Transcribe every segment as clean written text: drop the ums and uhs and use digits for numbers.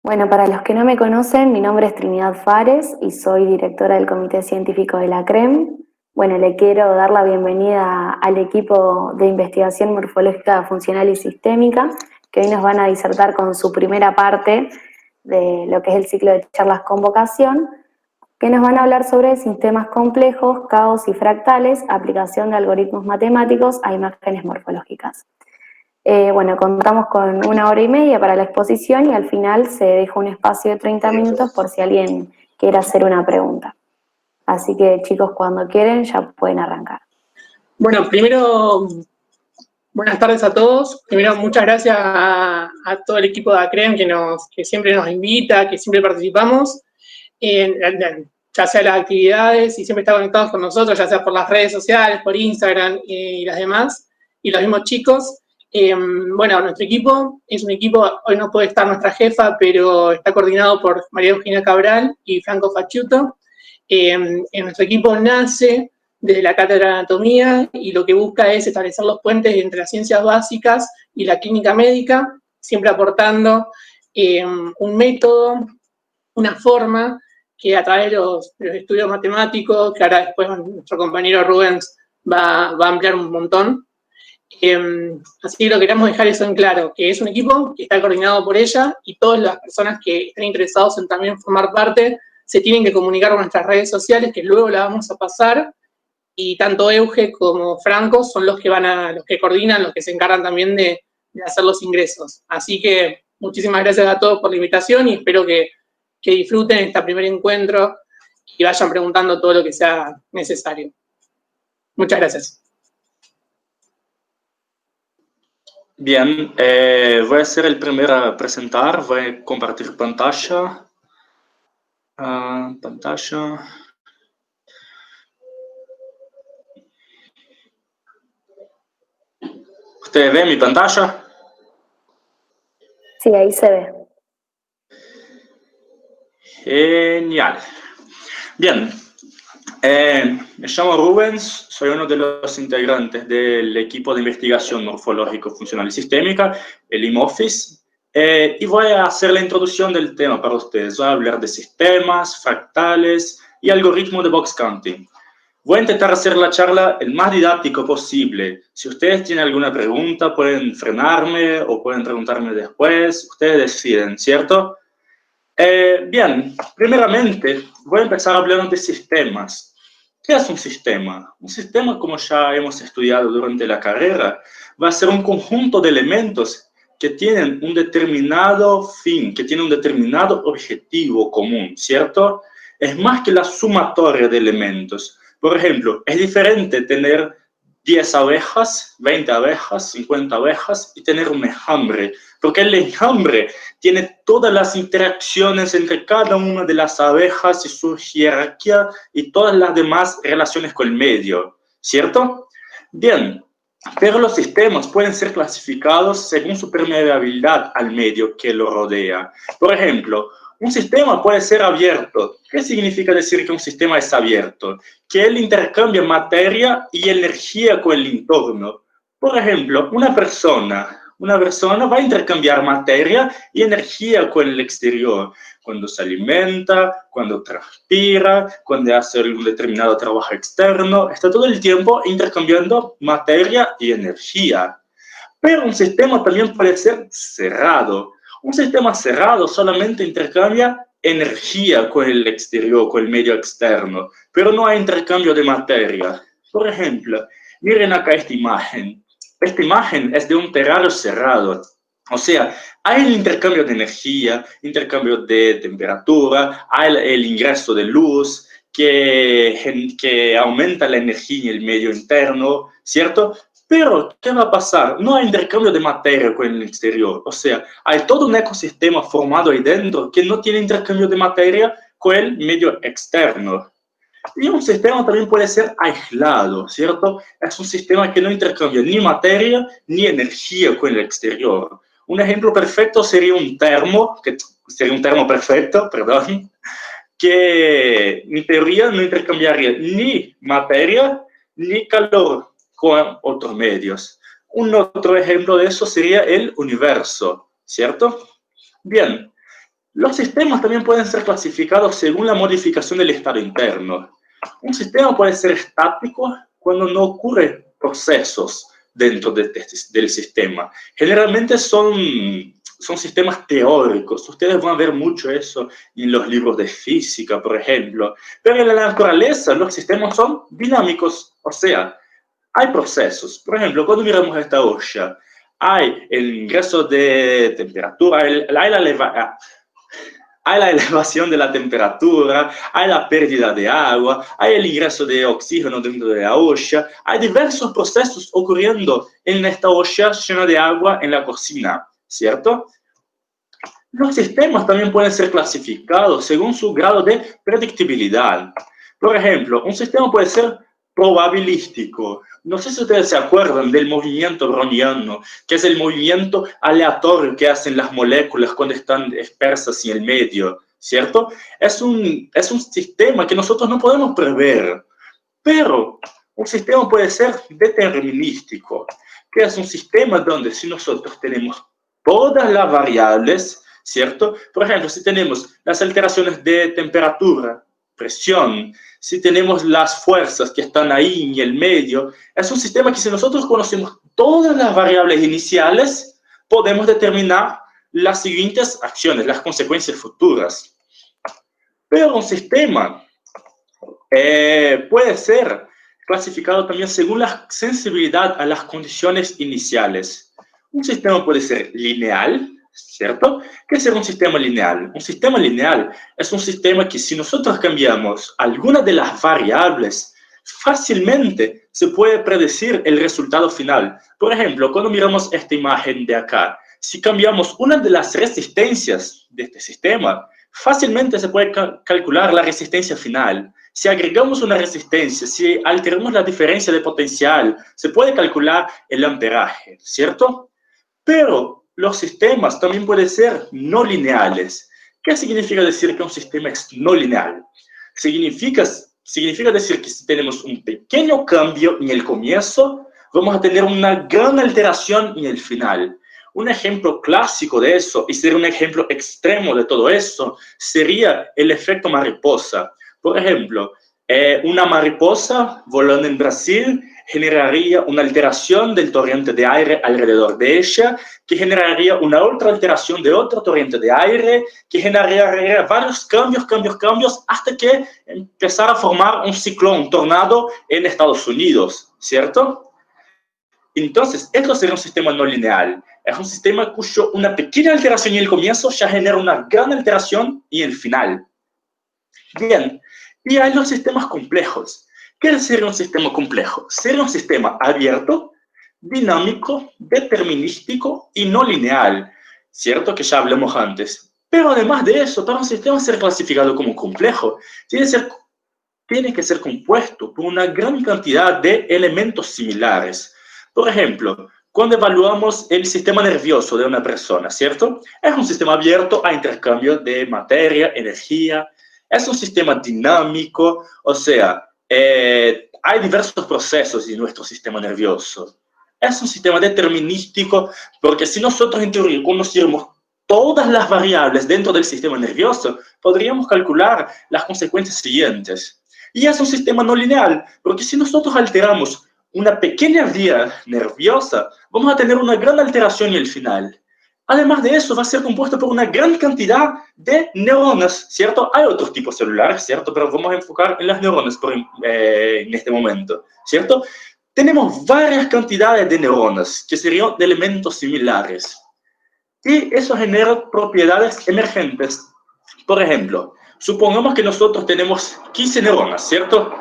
Bueno, para los que no me conocen, mi nombre es Trinidad Fares y soy directora del Comité Científico de la CREM. Bueno, le quiero dar la bienvenida al equipo de investigación morfológica funcional y sistémica, que hoy nos van a disertar con su primera parte de lo que es el ciclo de charlas con vocación, que nos van a hablar sobre sistemas complejos, caos y fractales, aplicación de algoritmos matemáticos a imágenes morfológicas. Bueno, contamos con 1 hora y media para la exposición y al final se deja un espacio de 30 minutos por si alguien quiere hacer una pregunta. Así que chicos, cuando quieren ya pueden arrancar. Bueno, primero, buenas tardes a todos. Primero, muchas gracias a todo el equipo de ACREM que siempre nos invita, que siempre participamos, ya sea las actividades y siempre está conectados con nosotros, ya sea por las redes sociales, por Instagram y las demás, y los mismos chicos. Bueno, nuestro equipo es un equipo, hoy no puede estar nuestra jefa, pero está coordinado por María Eugenia Cabral y Franco Faciuto. En nuestro equipo nace desde la Cátedra de Anatomía y lo que busca es establecer los puentes entre las ciencias básicas y la clínica médica, siempre aportando un método, una forma que a través de los estudios matemáticos, que ahora después nuestro compañero Rubens va a ampliar un montón. Así que lo queremos dejar eso en claro, que es un equipo que está coordinado por ella y todas las personas que estén interesados en también formar parte se tienen que comunicar con nuestras redes sociales, que luego la vamos a pasar, y tanto Euge como Franco son los que coordinan, los que se encargan también de hacer los ingresos. Así que muchísimas gracias a todos por la invitación y espero que disfruten este primer encuentro y vayan preguntando todo lo que sea necesario. Muchas gracias. Bien, voy a ser el primero a presentar, voy a compartir pantalla. ¿Ustedes ven mi pantalla? Sí, ahí se ve. Genial. Bien, me llamo Rubens, soy uno de los integrantes del equipo de investigación morfológico, funcional y sistémica, el IMOFIS, y voy a hacer la introducción del tema para ustedes. Voy a hablar de sistemas, fractales y algoritmos de box counting. Voy a intentar hacer la charla el más didáctico posible. Si ustedes tienen alguna pregunta, pueden frenarme o pueden preguntarme después. Ustedes deciden, ¿cierto? Bien, primeramente voy a empezar hablando de sistemas. ¿Qué es un sistema? Un sistema, como ya hemos estudiado durante la carrera, va a ser un conjunto de elementos que tienen un determinado fin, que tienen un determinado objetivo común, ¿cierto? Es más que la sumatoria de elementos. Por ejemplo, es diferente tener 10 abejas, 20 abejas, 50 abejas y tener un enjambre, porque el enjambre tiene todas las interacciones entre cada una de las abejas y su jerarquía y todas las demás relaciones con el medio, ¿cierto? Bien, pero los sistemas pueden ser clasificados según su permeabilidad al medio que lo rodea. Por ejemplo, un sistema puede ser abierto. ¿Qué significa decir que un sistema es abierto? Que él intercambia materia y energía con el entorno. Por ejemplo, una persona va a intercambiar materia y energía con el exterior, cuando se alimenta, cuando transpira, cuando hace un determinado trabajo externo, está todo el tiempo intercambiando materia y energía. Pero un sistema también puede ser cerrado. Un sistema cerrado solamente intercambia energía con el exterior, con el medio externo, pero no hay intercambio de materia. Por ejemplo, miren acá esta imagen. Esta imagen es de un terrario cerrado. O sea, hay el intercambio de energía, intercambio de temperatura, hay el ingreso de luz que aumenta la energía en el medio interno, ¿cierto? Pero, ¿qué va a pasar? No hay intercambio de materia con el exterior. O sea, hay todo un ecosistema formado ahí dentro que no tiene intercambio de materia con el medio externo. Y un sistema también puede ser aislado, ¿cierto? Es un sistema que no intercambia ni materia ni energía con el exterior. Un ejemplo perfecto sería un termo, que sería un termo perfecto, perdón, que en teoría no intercambiaría ni materia ni calor con otros medios. Un otro ejemplo de eso sería el universo, ¿cierto? Bien, Los sistemas también pueden ser clasificados según la modificación del estado interno. Un sistema puede ser estático cuando no ocurren procesos dentro del sistema. Generalmente son sistemas teóricos. Ustedes van a ver mucho eso en los libros de física, por ejemplo. Pero en la naturaleza los sistemas son dinámicos, o sea, hay procesos. Por ejemplo, cuando miramos esta olla, hay el ingreso de temperatura, hay la elevación de la temperatura, hay la pérdida de agua, hay el ingreso de oxígeno dentro de la olla, hay diversos procesos ocurriendo en esta olla llena de agua en la cocina, ¿cierto? Los sistemas también pueden ser clasificados según su grado de predictibilidad. Por ejemplo, un sistema puede ser probabilístico. No sé si ustedes se acuerdan del movimiento browniano, que es el movimiento aleatorio que hacen las moléculas cuando están dispersas en el medio, ¿cierto? Es un sistema que nosotros no podemos prever, pero un sistema puede ser determinístico, que es un sistema donde si nosotros tenemos todas las variables, ¿cierto? Por ejemplo, si tenemos las alteraciones de temperatura, presión, si tenemos las fuerzas que están ahí en el medio, es un sistema que si nosotros conocemos todas las variables iniciales, podemos determinar las siguientes acciones, las consecuencias futuras. Pero un sistema puede ser clasificado también según la sensibilidad a las condiciones iniciales. Un sistema puede ser lineal, ¿cierto? ¿Qué es un sistema lineal? Un sistema lineal es un sistema que si nosotros cambiamos alguna de las variables, fácilmente se puede predecir el resultado final. Por ejemplo, cuando miramos esta imagen de acá, si cambiamos una de las resistencias de este sistema, fácilmente se puede calcular la resistencia final. Si agregamos una resistencia, si alteramos la diferencia de potencial, se puede calcular el amperaje, ¿cierto? Pero los sistemas también pueden ser no lineales. ¿Qué significa decir que un sistema es no lineal? Significa decir que si tenemos un pequeño cambio en el comienzo, vamos a tener una gran alteración en el final. Un ejemplo clásico de eso, y sería un ejemplo extremo de todo eso, sería el efecto mariposa. Por ejemplo, una mariposa volando en Brasil generaría una alteración del torrente de aire alrededor de ella, que generaría una otra alteración de otro torrente de aire, que generaría varios cambios, hasta que empezara a formar un ciclón, un tornado en Estados Unidos, ¿cierto? Entonces, esto sería un sistema no lineal. Es un sistema cuyo una pequeña alteración en el comienzo ya genera una gran alteración en el final. Bien, y hay los sistemas complejos. ¿Qué sería un sistema complejo? Sería un sistema abierto, dinámico, determinístico y no lineal, ¿cierto? Que ya hablamos antes. Pero además de eso, para un sistema ser clasificado como complejo, tiene que ser compuesto por una gran cantidad de elementos similares. Por ejemplo, cuando evaluamos el sistema nervioso de una persona, ¿cierto? Es un sistema abierto a intercambio de materia, energía. Es un sistema dinámico, o sea, hay diversos procesos en nuestro sistema nervioso. Es un sistema determinístico porque si nosotros en teoría conociéramos todas las variables dentro del sistema nervioso, podríamos calcular las consecuencias siguientes. Y es un sistema no lineal porque si nosotros alteramos una pequeña vía nerviosa, vamos a tener una gran alteración en el final. Además de eso, va a ser compuesto por una gran cantidad de neuronas, ¿cierto? Hay otros tipos celulares, ¿cierto? Pero vamos a enfocar en las neuronas en este momento, ¿cierto? Tenemos varias cantidades de neuronas, que serían de elementos similares. Y eso genera propiedades emergentes. Por ejemplo, supongamos que nosotros tenemos 15 neuronas, ¿cierto?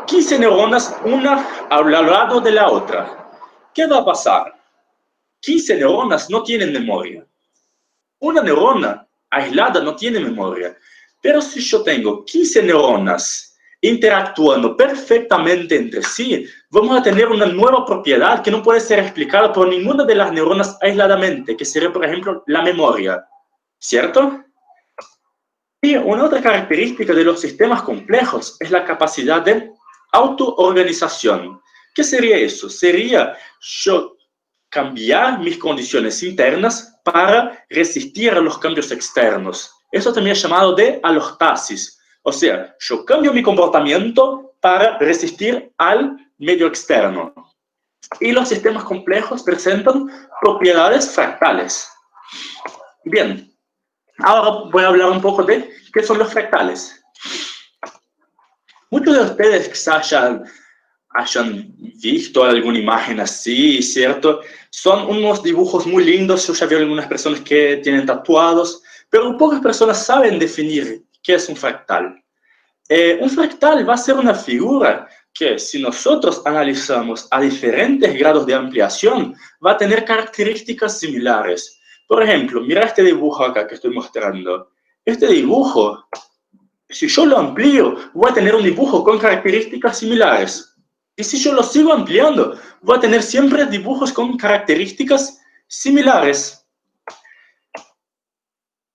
15 neuronas, una al lado de la otra. ¿Qué va a pasar? 15 neuronas no tienen memoria. Una neurona aislada no tiene memoria. Pero si yo tengo 15 neuronas interactuando perfectamente entre sí, vamos a tener una nueva propiedad que no puede ser explicada por ninguna de las neuronas aisladamente, que sería, por ejemplo, la memoria, ¿cierto? Y una otra característica de los sistemas complejos es la capacidad de autoorganización. ¿Qué sería eso? Sería yo cambiar mis condiciones internas para resistir a los cambios externos. Eso también es llamado de alostasis. O sea, yo cambio mi comportamiento para resistir al medio externo. Y los sistemas complejos presentan propiedades fractales. Bien, ahora voy a hablar un poco de qué son los fractales. Muchos de ustedes quizás hayan visto alguna imagen así, ¿cierto? Son unos dibujos muy lindos. Yo ya vi algunas personas que tienen tatuados, pero pocas personas saben definir qué es un fractal. Un fractal va a ser una figura que, si nosotros analizamos a diferentes grados de ampliación, va a tener características similares. Por ejemplo, mira este dibujo acá que estoy mostrando. Este dibujo, si yo lo amplío, voy a tener un dibujo con características similares. Y si yo lo sigo ampliando, voy a tener siempre dibujos con características similares.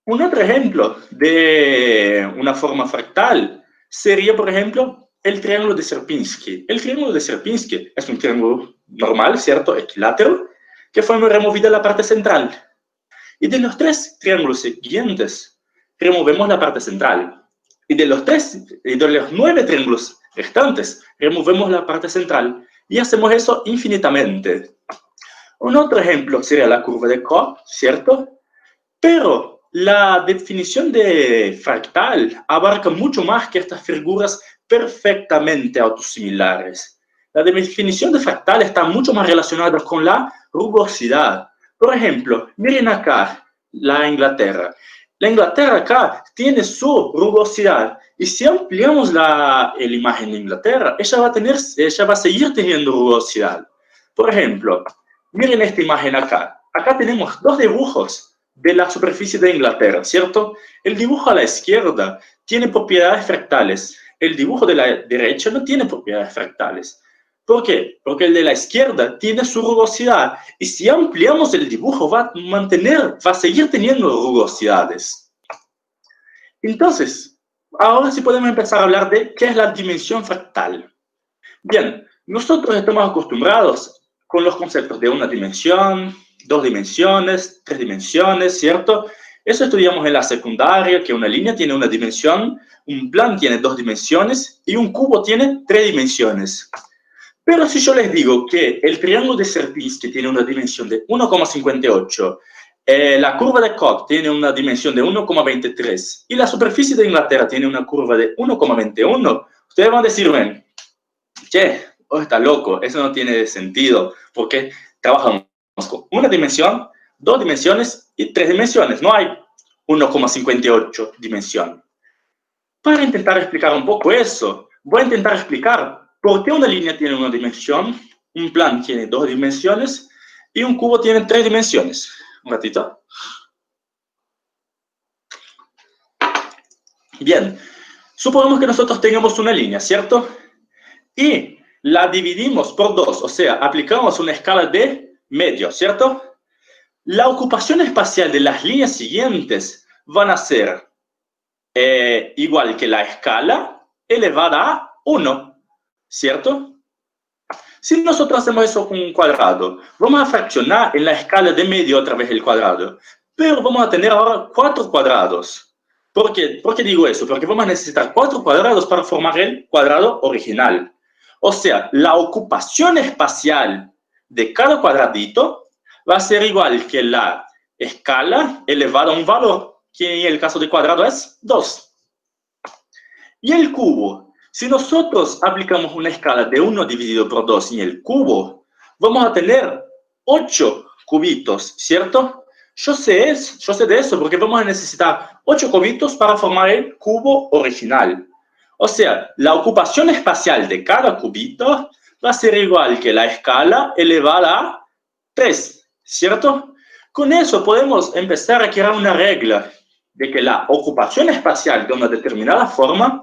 Un otro ejemplo de una forma fractal sería, por ejemplo, el triángulo de Sierpinski. El triángulo de Sierpinski es un triángulo normal, ¿cierto? Equilátero, que fue removida la parte central. Y de los tres triángulos siguientes, removemos la parte central. Y de los 9 triángulos restantes, removemos la parte central. Y hacemos eso infinitamente. Un otro ejemplo sería la curva de Koch, ¿cierto? Pero la definición de fractal abarca mucho más que estas figuras perfectamente autosimilares. La definición de fractal está mucho más relacionada con la rugosidad. Por ejemplo, miren acá la Inglaterra. La Inglaterra acá tiene su rugosidad. Y si ampliamos la imagen de Inglaterra, ella va a seguir teniendo rugosidad. Por ejemplo, miren esta imagen acá. Acá tenemos dos dibujos de la superficie de Inglaterra, ¿cierto? El dibujo a la izquierda tiene propiedades fractales. El dibujo de la derecha no tiene propiedades fractales. ¿Por qué? Porque el de la izquierda tiene su rugosidad. Y si ampliamos el dibujo, va a seguir teniendo rugosidades. Entonces, ahora sí podemos empezar a hablar de qué es la dimensión fractal. Bien, nosotros estamos acostumbrados con los conceptos de una dimensión, 2 dimensiones, 3 dimensiones, ¿cierto? Eso estudiamos en la secundaria, que una línea tiene una dimensión, un plan tiene 2 dimensiones y un cubo tiene 3 dimensiones. Pero si yo les digo que el triángulo de Sierpinski tiene una dimensión de 1,58, la curva de Koch tiene una dimensión de 1,23 y la superficie de Inglaterra tiene una curva de 1,21, ustedes van a decirme, che, está loco, eso no tiene sentido, porque trabajamos con una dimensión, 2 dimensiones y 3 dimensiones. No hay 1,58 dimensión. Para intentar explicar un poco eso, voy a intentar explicar por qué una línea tiene una dimensión, un plan tiene 2 dimensiones y un cubo tiene 3 dimensiones. Un ratito. Bien, supongamos que nosotros tengamos una línea, ¿cierto? Y la dividimos por 2, o sea, aplicamos una escala de medio, ¿cierto? La ocupación espacial de las líneas siguientes van a ser igual que la escala elevada a 1, ¿cierto? Si nosotros hacemos eso con un cuadrado, vamos a fraccionar en la escala de medio otra vez el cuadrado, pero vamos a tener ahora 4 cuadrados. ¿Por qué digo eso? Porque vamos a necesitar 4 cuadrados para formar el cuadrado original. O sea, la ocupación espacial de cada cuadradito va a ser igual que la escala elevada a un valor, que en el caso del cuadrado es 2. Y el cubo, si nosotros aplicamos una escala de 1 dividido por 2 en el cubo, vamos a tener 8 cubitos, ¿cierto? Yo sé de eso porque vamos a necesitar 8 cubitos para formar el cubo original. O sea, la ocupación espacial de cada cubito va a ser igual que la escala elevada a 3, ¿cierto? Con eso podemos empezar a crear una regla de que la ocupación espacial de una determinada forma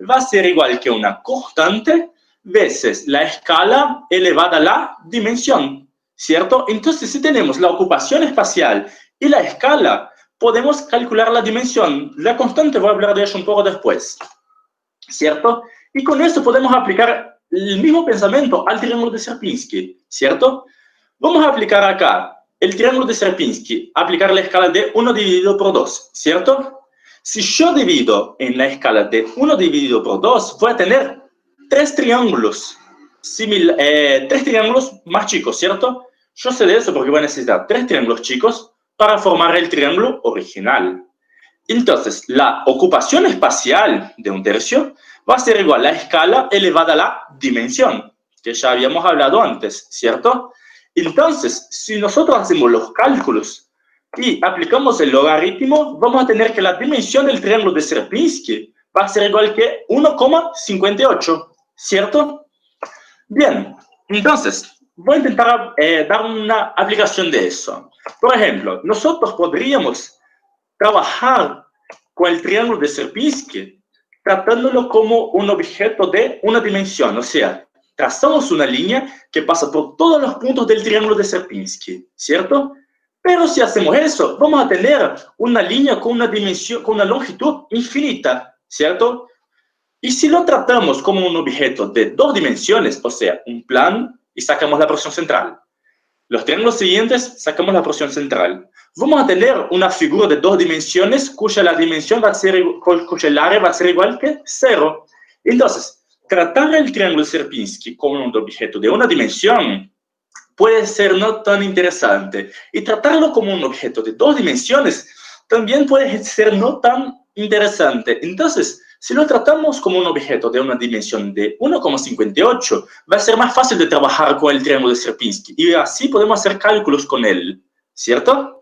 va a ser igual que una constante veces la escala elevada a la dimensión, ¿cierto? Entonces, si tenemos la ocupación espacial y la escala, podemos calcular la dimensión. La constante voy a hablar de eso un poco después, ¿cierto? Y con eso podemos aplicar el mismo pensamiento al triángulo de Sierpinski, ¿cierto? Vamos a aplicar acá el triángulo de Sierpinski, aplicar la escala de 1 dividido por 2, ¿cierto? Si yo divido en la escala de 1 dividido por 2, voy a tener 3 triángulos, tres triángulos más chicos, ¿cierto? Yo sé de eso porque voy a necesitar 3 triángulos chicos para formar el triángulo original. Entonces, la ocupación espacial de un tercio va a ser igual a la escala elevada a la dimensión, que ya habíamos hablado antes, ¿cierto? Entonces, si nosotros hacemos los cálculos y aplicamos el logaritmo, vamos a tener que la dimensión del triángulo de Sierpinski va a ser igual que 1,58, ¿cierto? Bien, entonces, voy a intentar dar una aplicación de eso. Por ejemplo, nosotros podríamos trabajar con el triángulo de Sierpinski tratándolo como un objeto de una dimensión, o sea, trazamos una línea que pasa por todos los puntos del triángulo de Sierpinski, ¿cierto? Pero si hacemos eso, vamos a tener una línea con una dimensión, con una longitud infinita, ¿cierto? Y si lo tratamos como un objeto de 2 dimensiones, o sea, un plano, y sacamos la porción central. Los triángulos siguientes, sacamos la porción central. Vamos a tener una figura de 2 dimensiones cuya el área va a ser igual que 0. Entonces, tratar el triángulo de Sierpinski como un objeto de una dimensión puede ser no tan interesante. Y tratarlo como un objeto de 2 dimensiones también puede ser no tan interesante. Entonces, si lo tratamos como un objeto de una dimensión de 1,58, va a ser más fácil de trabajar con el triángulo de Sierpinski y así podemos hacer cálculos con él, ¿cierto?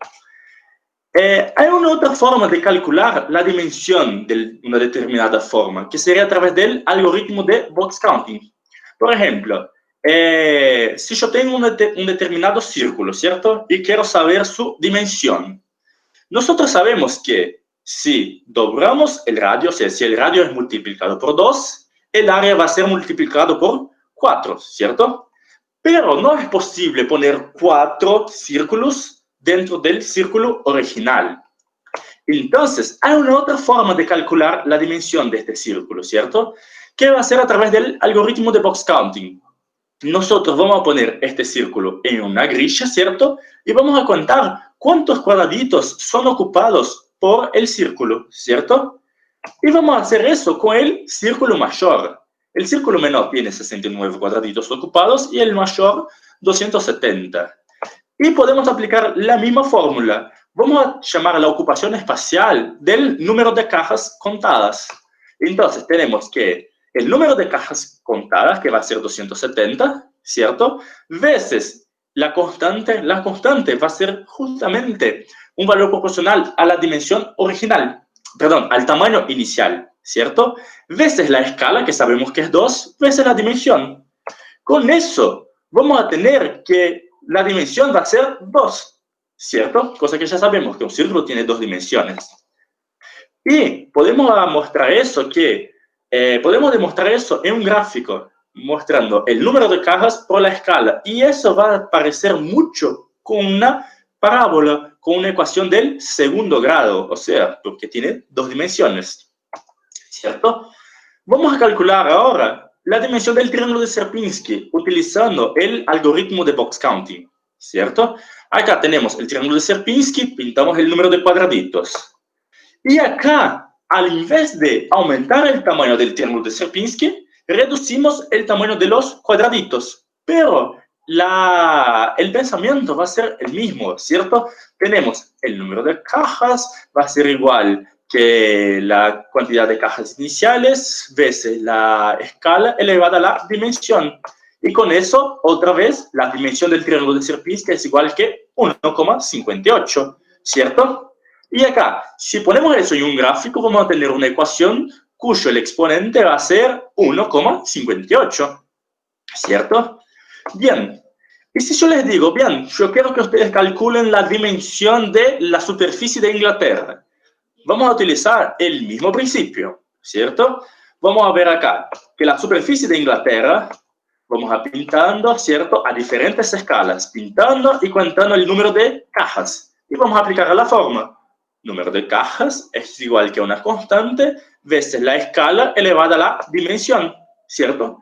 Hay una otra forma de calcular la dimensión de una determinada forma, que sería a través del algoritmo de box counting. Por ejemplo, si yo tengo un determinado círculo, ¿cierto? Y quiero saber su dimensión. Nosotros sabemos que si doblamos el radio, o sea, si el radio es multiplicado por 2, el área va a ser multiplicado por 4, ¿cierto? Pero no es posible poner 4 círculos dentro del círculo original. Entonces, hay una otra forma de calcular la dimensión de este círculo, ¿cierto? Que va a ser a través del algoritmo de box counting. Nosotros vamos a poner este círculo en una grilla, ¿cierto? Y vamos a contar cuántos cuadraditos son ocupados por el círculo, ¿cierto? Y vamos a hacer eso con el círculo mayor. El círculo menor tiene 69 cuadraditos ocupados y el mayor 270. Y podemos aplicar la misma fórmula. Vamos a llamar la ocupación espacial del número de cajas contadas. Entonces tenemos que el número de cajas contadas, que va a ser 270, ¿cierto? Veces la constante va a ser justamente un valor proporcional a la dimensión original, perdón, al tamaño inicial, ¿cierto? Veces la escala, que sabemos que es 2, veces la dimensión. Con eso vamos a tener que la dimensión va a ser 2, ¿cierto? Cosa que ya sabemos que un círculo tiene 2 dimensiones. Y podemos demostrar eso en un gráfico, mostrando el número de cajas por la escala. Y eso va a parecer mucho con una parábola, con una ecuación del segundo grado, o sea, porque tiene 2 dimensiones, ¿cierto? Vamos a calcular ahora la dimensión del triángulo de Sierpinski utilizando el algoritmo de box counting, ¿cierto? Acá tenemos el triángulo de Sierpinski, pintamos el número de cuadraditos. Y acá, al invés de aumentar el tamaño del triángulo de Sierpinski, reducimos el tamaño de los cuadraditos. Pero el pensamiento va a ser el mismo, ¿cierto? Tenemos el número de cajas, va a ser igual que la cantidad de cajas iniciales veces la escala elevada a la dimensión. Y con eso, otra vez, la dimensión del triángulo de Sierpinski es igual que 1,58, ¿cierto? Y acá, si ponemos eso en un gráfico, vamos a tener una ecuación cuyo el exponente va a ser 1,58, ¿cierto? Bien, y si yo les digo, bien, yo quiero que ustedes calculen la dimensión de la superficie de Inglaterra, vamos a utilizar el mismo principio, ¿cierto? Vamos a ver acá que la superficie de Inglaterra, vamos a pintando, ¿cierto? A diferentes escalas, pintando y contando el número de cajas. Y vamos a aplicar la forma. Número de cajas es igual que una constante veces la escala elevada a la dimensión, ¿cierto?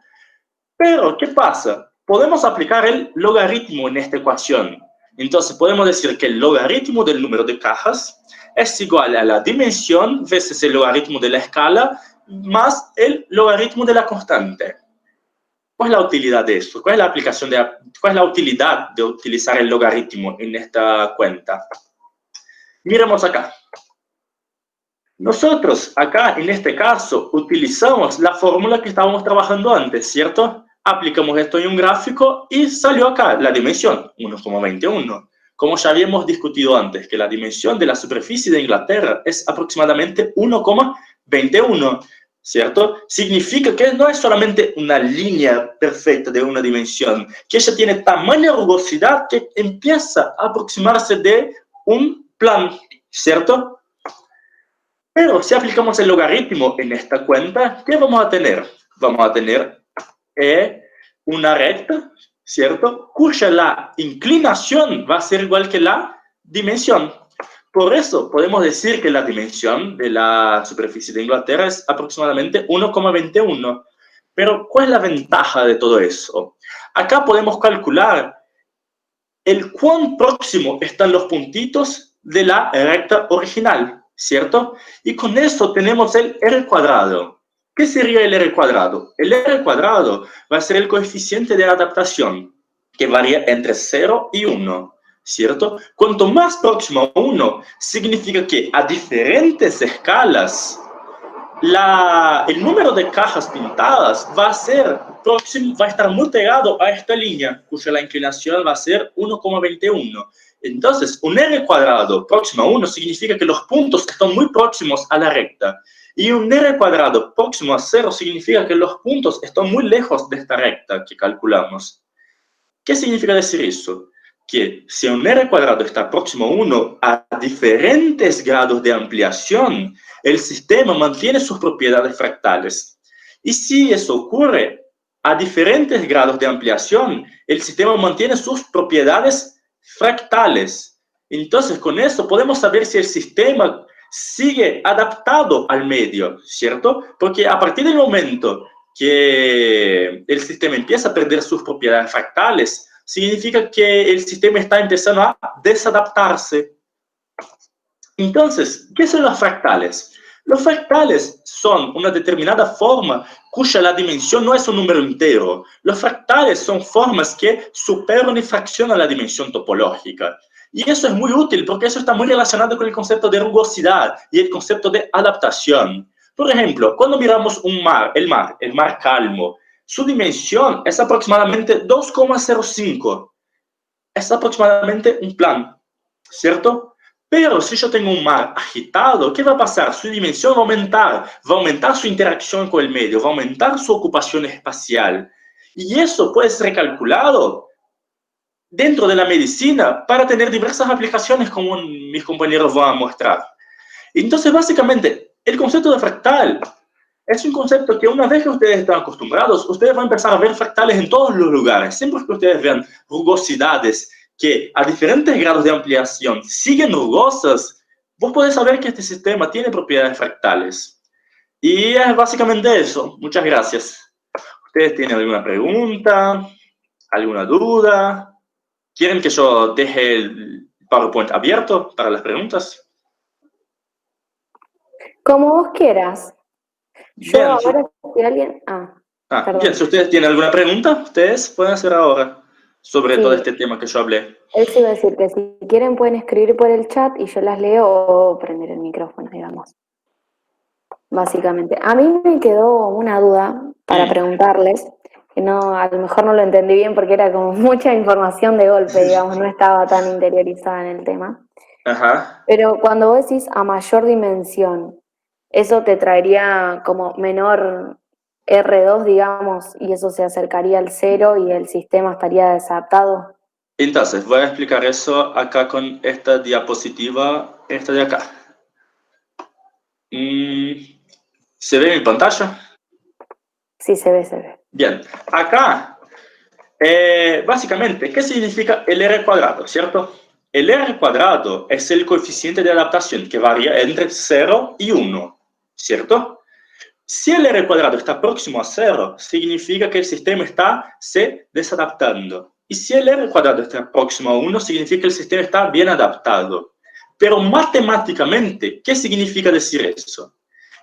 Pero, ¿qué pasa? Podemos aplicar el logaritmo en esta ecuación. Entonces podemos decir que el logaritmo del número de cajas es igual a la dimensión veces el logaritmo de la escala más el logaritmo de la constante. ¿Cuál es la utilidad de eso? ¿Cuál es la aplicación cuál es la utilidad de utilizar el logaritmo en esta cuenta? Miremos acá. Nosotros acá, en este caso, utilizamos la fórmula que estábamos trabajando antes, ¿cierto? Aplicamos esto en un gráfico y salió acá la dimensión, 1,21. Como ya habíamos discutido antes, que la dimensión de la superficie de Inglaterra es aproximadamente 1,21, ¿cierto? Significa que no es solamente una línea perfecta de una dimensión, que ella tiene tamaña rugosidad que empieza a aproximarse de un plan, ¿cierto? Pero si aplicamos el logaritmo en esta cuenta, ¿qué vamos a tener? Vamos a tener una recta, ¿cierto? Cuya la inclinación va a ser igual que la dimensión. Por eso podemos decir que la dimensión de la superficie de Inglaterra es aproximadamente 1,21. Pero ¿cuál es la ventaja de todo eso? Acá podemos calcular el cuán próximo están los puntitos de la recta original, ¿cierto? Y con eso tenemos el R cuadrado. ¿Qué sería el R cuadrado? El R cuadrado va a ser el coeficiente de adaptación, que varía entre 0 y 1, ¿cierto? Cuanto más próximo a 1, significa que a diferentes escalas, el número de cajas pintadas va a ser próximo, va a estar muy pegado a esta línea, cuya la inclinación va a ser 1,21. Entonces, un R cuadrado próximo a 1 significa que los puntos están muy próximos a la recta. Y un R cuadrado próximo a 0 significa que los puntos están muy lejos de esta recta que calculamos. ¿Qué significa decir eso? Que si un R cuadrado está próximo a 1 a diferentes grados de ampliación, el sistema mantiene sus propiedades fractales. Y si eso ocurre a diferentes grados de ampliación, el sistema mantiene sus propiedades fractales. Entonces, con eso podemos saber si el sistema sigue adaptado al medio, ¿cierto? Porque a partir del momento que el sistema empieza a perder sus propiedades fractales, significa que el sistema está empezando a desadaptarse. Entonces, ¿qué son los fractales? Los fractales son una determinada forma cuya la dimensión no es un número entero. Los fractales son formas que superan y fraccionan la dimensión topológica. Y eso es muy útil porque eso está muy relacionado con el concepto de rugosidad y el concepto de adaptación. Por ejemplo, cuando miramos el mar calmo, su dimensión es aproximadamente 2,05. Es aproximadamente un plan, ¿cierto? Pero si yo tengo un mar agitado, ¿qué va a pasar? Su dimensión va a aumentar su interacción con el medio, va a aumentar su ocupación espacial. Y eso puede ser recalculado dentro de la medicina para tener diversas aplicaciones, como mis compañeros van a mostrar. Entonces, básicamente, el concepto de fractal es un concepto que una vez que ustedes están acostumbrados, ustedes van a empezar a ver fractales en todos los lugares. Siempre que ustedes vean rugosidades que a diferentes grados de ampliación siguen rugosas, vos podés saber que este sistema tiene propiedades fractales. Y es básicamente eso. Muchas gracias. ¿Ustedes tienen alguna pregunta? ¿Alguna duda? ¿Quieren que yo deje el PowerPoint abierto para las preguntas? Como vos quieras. Yo Bien, ahora, si alguien... bien, si ustedes tienen alguna pregunta, ustedes pueden hacer ahora sobre Sí. todo este tema que yo hablé. Eso iba a decir que si quieren pueden escribir por el chat y yo las leo o prender el micrófono, digamos. Básicamente. A mí me quedó una duda para preguntarles, que no, a lo mejor no lo entendí bien porque era como mucha información de golpe, digamos, no estaba tan interiorizada en el tema. Ajá. Pero cuando vos decís a mayor dimensión, ¿eso te traería como menor R2, digamos, y eso se acercaría al 0 y el sistema estaría desadaptado? Entonces, voy a explicar eso acá con esta diapositiva, esta de acá. ¿Se ve mi pantalla? Sí, se ve, se ve. Bien, acá, básicamente, ¿qué significa el R cuadrado, cierto? El R cuadrado es el coeficiente de adaptación que varía entre 0 y 1, ¿cierto? Si el R cuadrado está próximo a 0, significa que el sistema está se desadaptando. Y si el R cuadrado está próximo a 1, significa que el sistema está bien adaptado. Pero matemáticamente, ¿qué significa decir eso?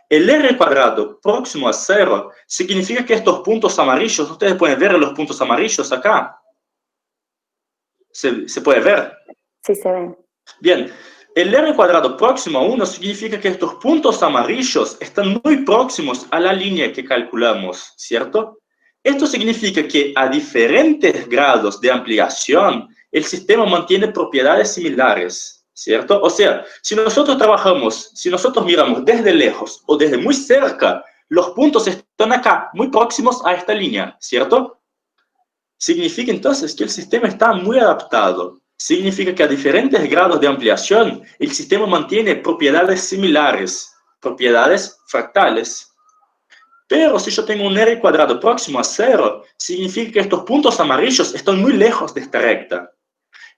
El R cuadrado próximo a 0 significa que estos puntos amarillos, ustedes pueden ver los puntos amarillos acá. ¿Se puede ver? Sí, se ven. Bien, el R cuadrado próximo a 1 significa que estos puntos amarillos están muy próximos a la línea que calculamos, ¿cierto? Esto significa que a diferentes grados de ampliación, el sistema mantiene propiedades similares, ¿cierto? O sea, si nosotros miramos desde lejos o desde muy cerca, los puntos están acá, muy próximos a esta línea, ¿cierto? Significa entonces que el sistema está muy adaptado. Significa que a diferentes grados de ampliación, el sistema mantiene propiedades similares, propiedades fractales. Pero si yo tengo un R cuadrado próximo a 0, significa que estos puntos amarillos están muy lejos de esta recta.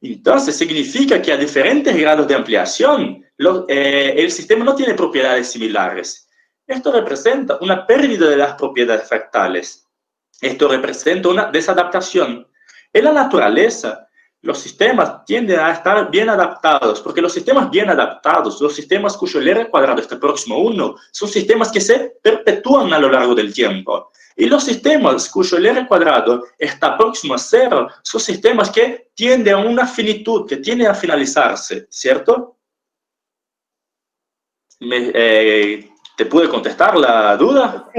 Entonces significa que a diferentes grados de ampliación, el sistema no tiene propiedades similares. Esto representa una pérdida de las propiedades fractales. Esto representa una desadaptación. En la naturaleza, los sistemas tienden a estar bien adaptados, porque los sistemas bien adaptados, los sistemas cuyo R cuadrado está próximo a 1, son sistemas que se perpetúan a lo largo del tiempo. Y los sistemas cuyo R cuadrado está próximo a 0, son sistemas que tienden a una finitud, que tienden a finalizarse, ¿cierto? ¿Te pude contestar la duda?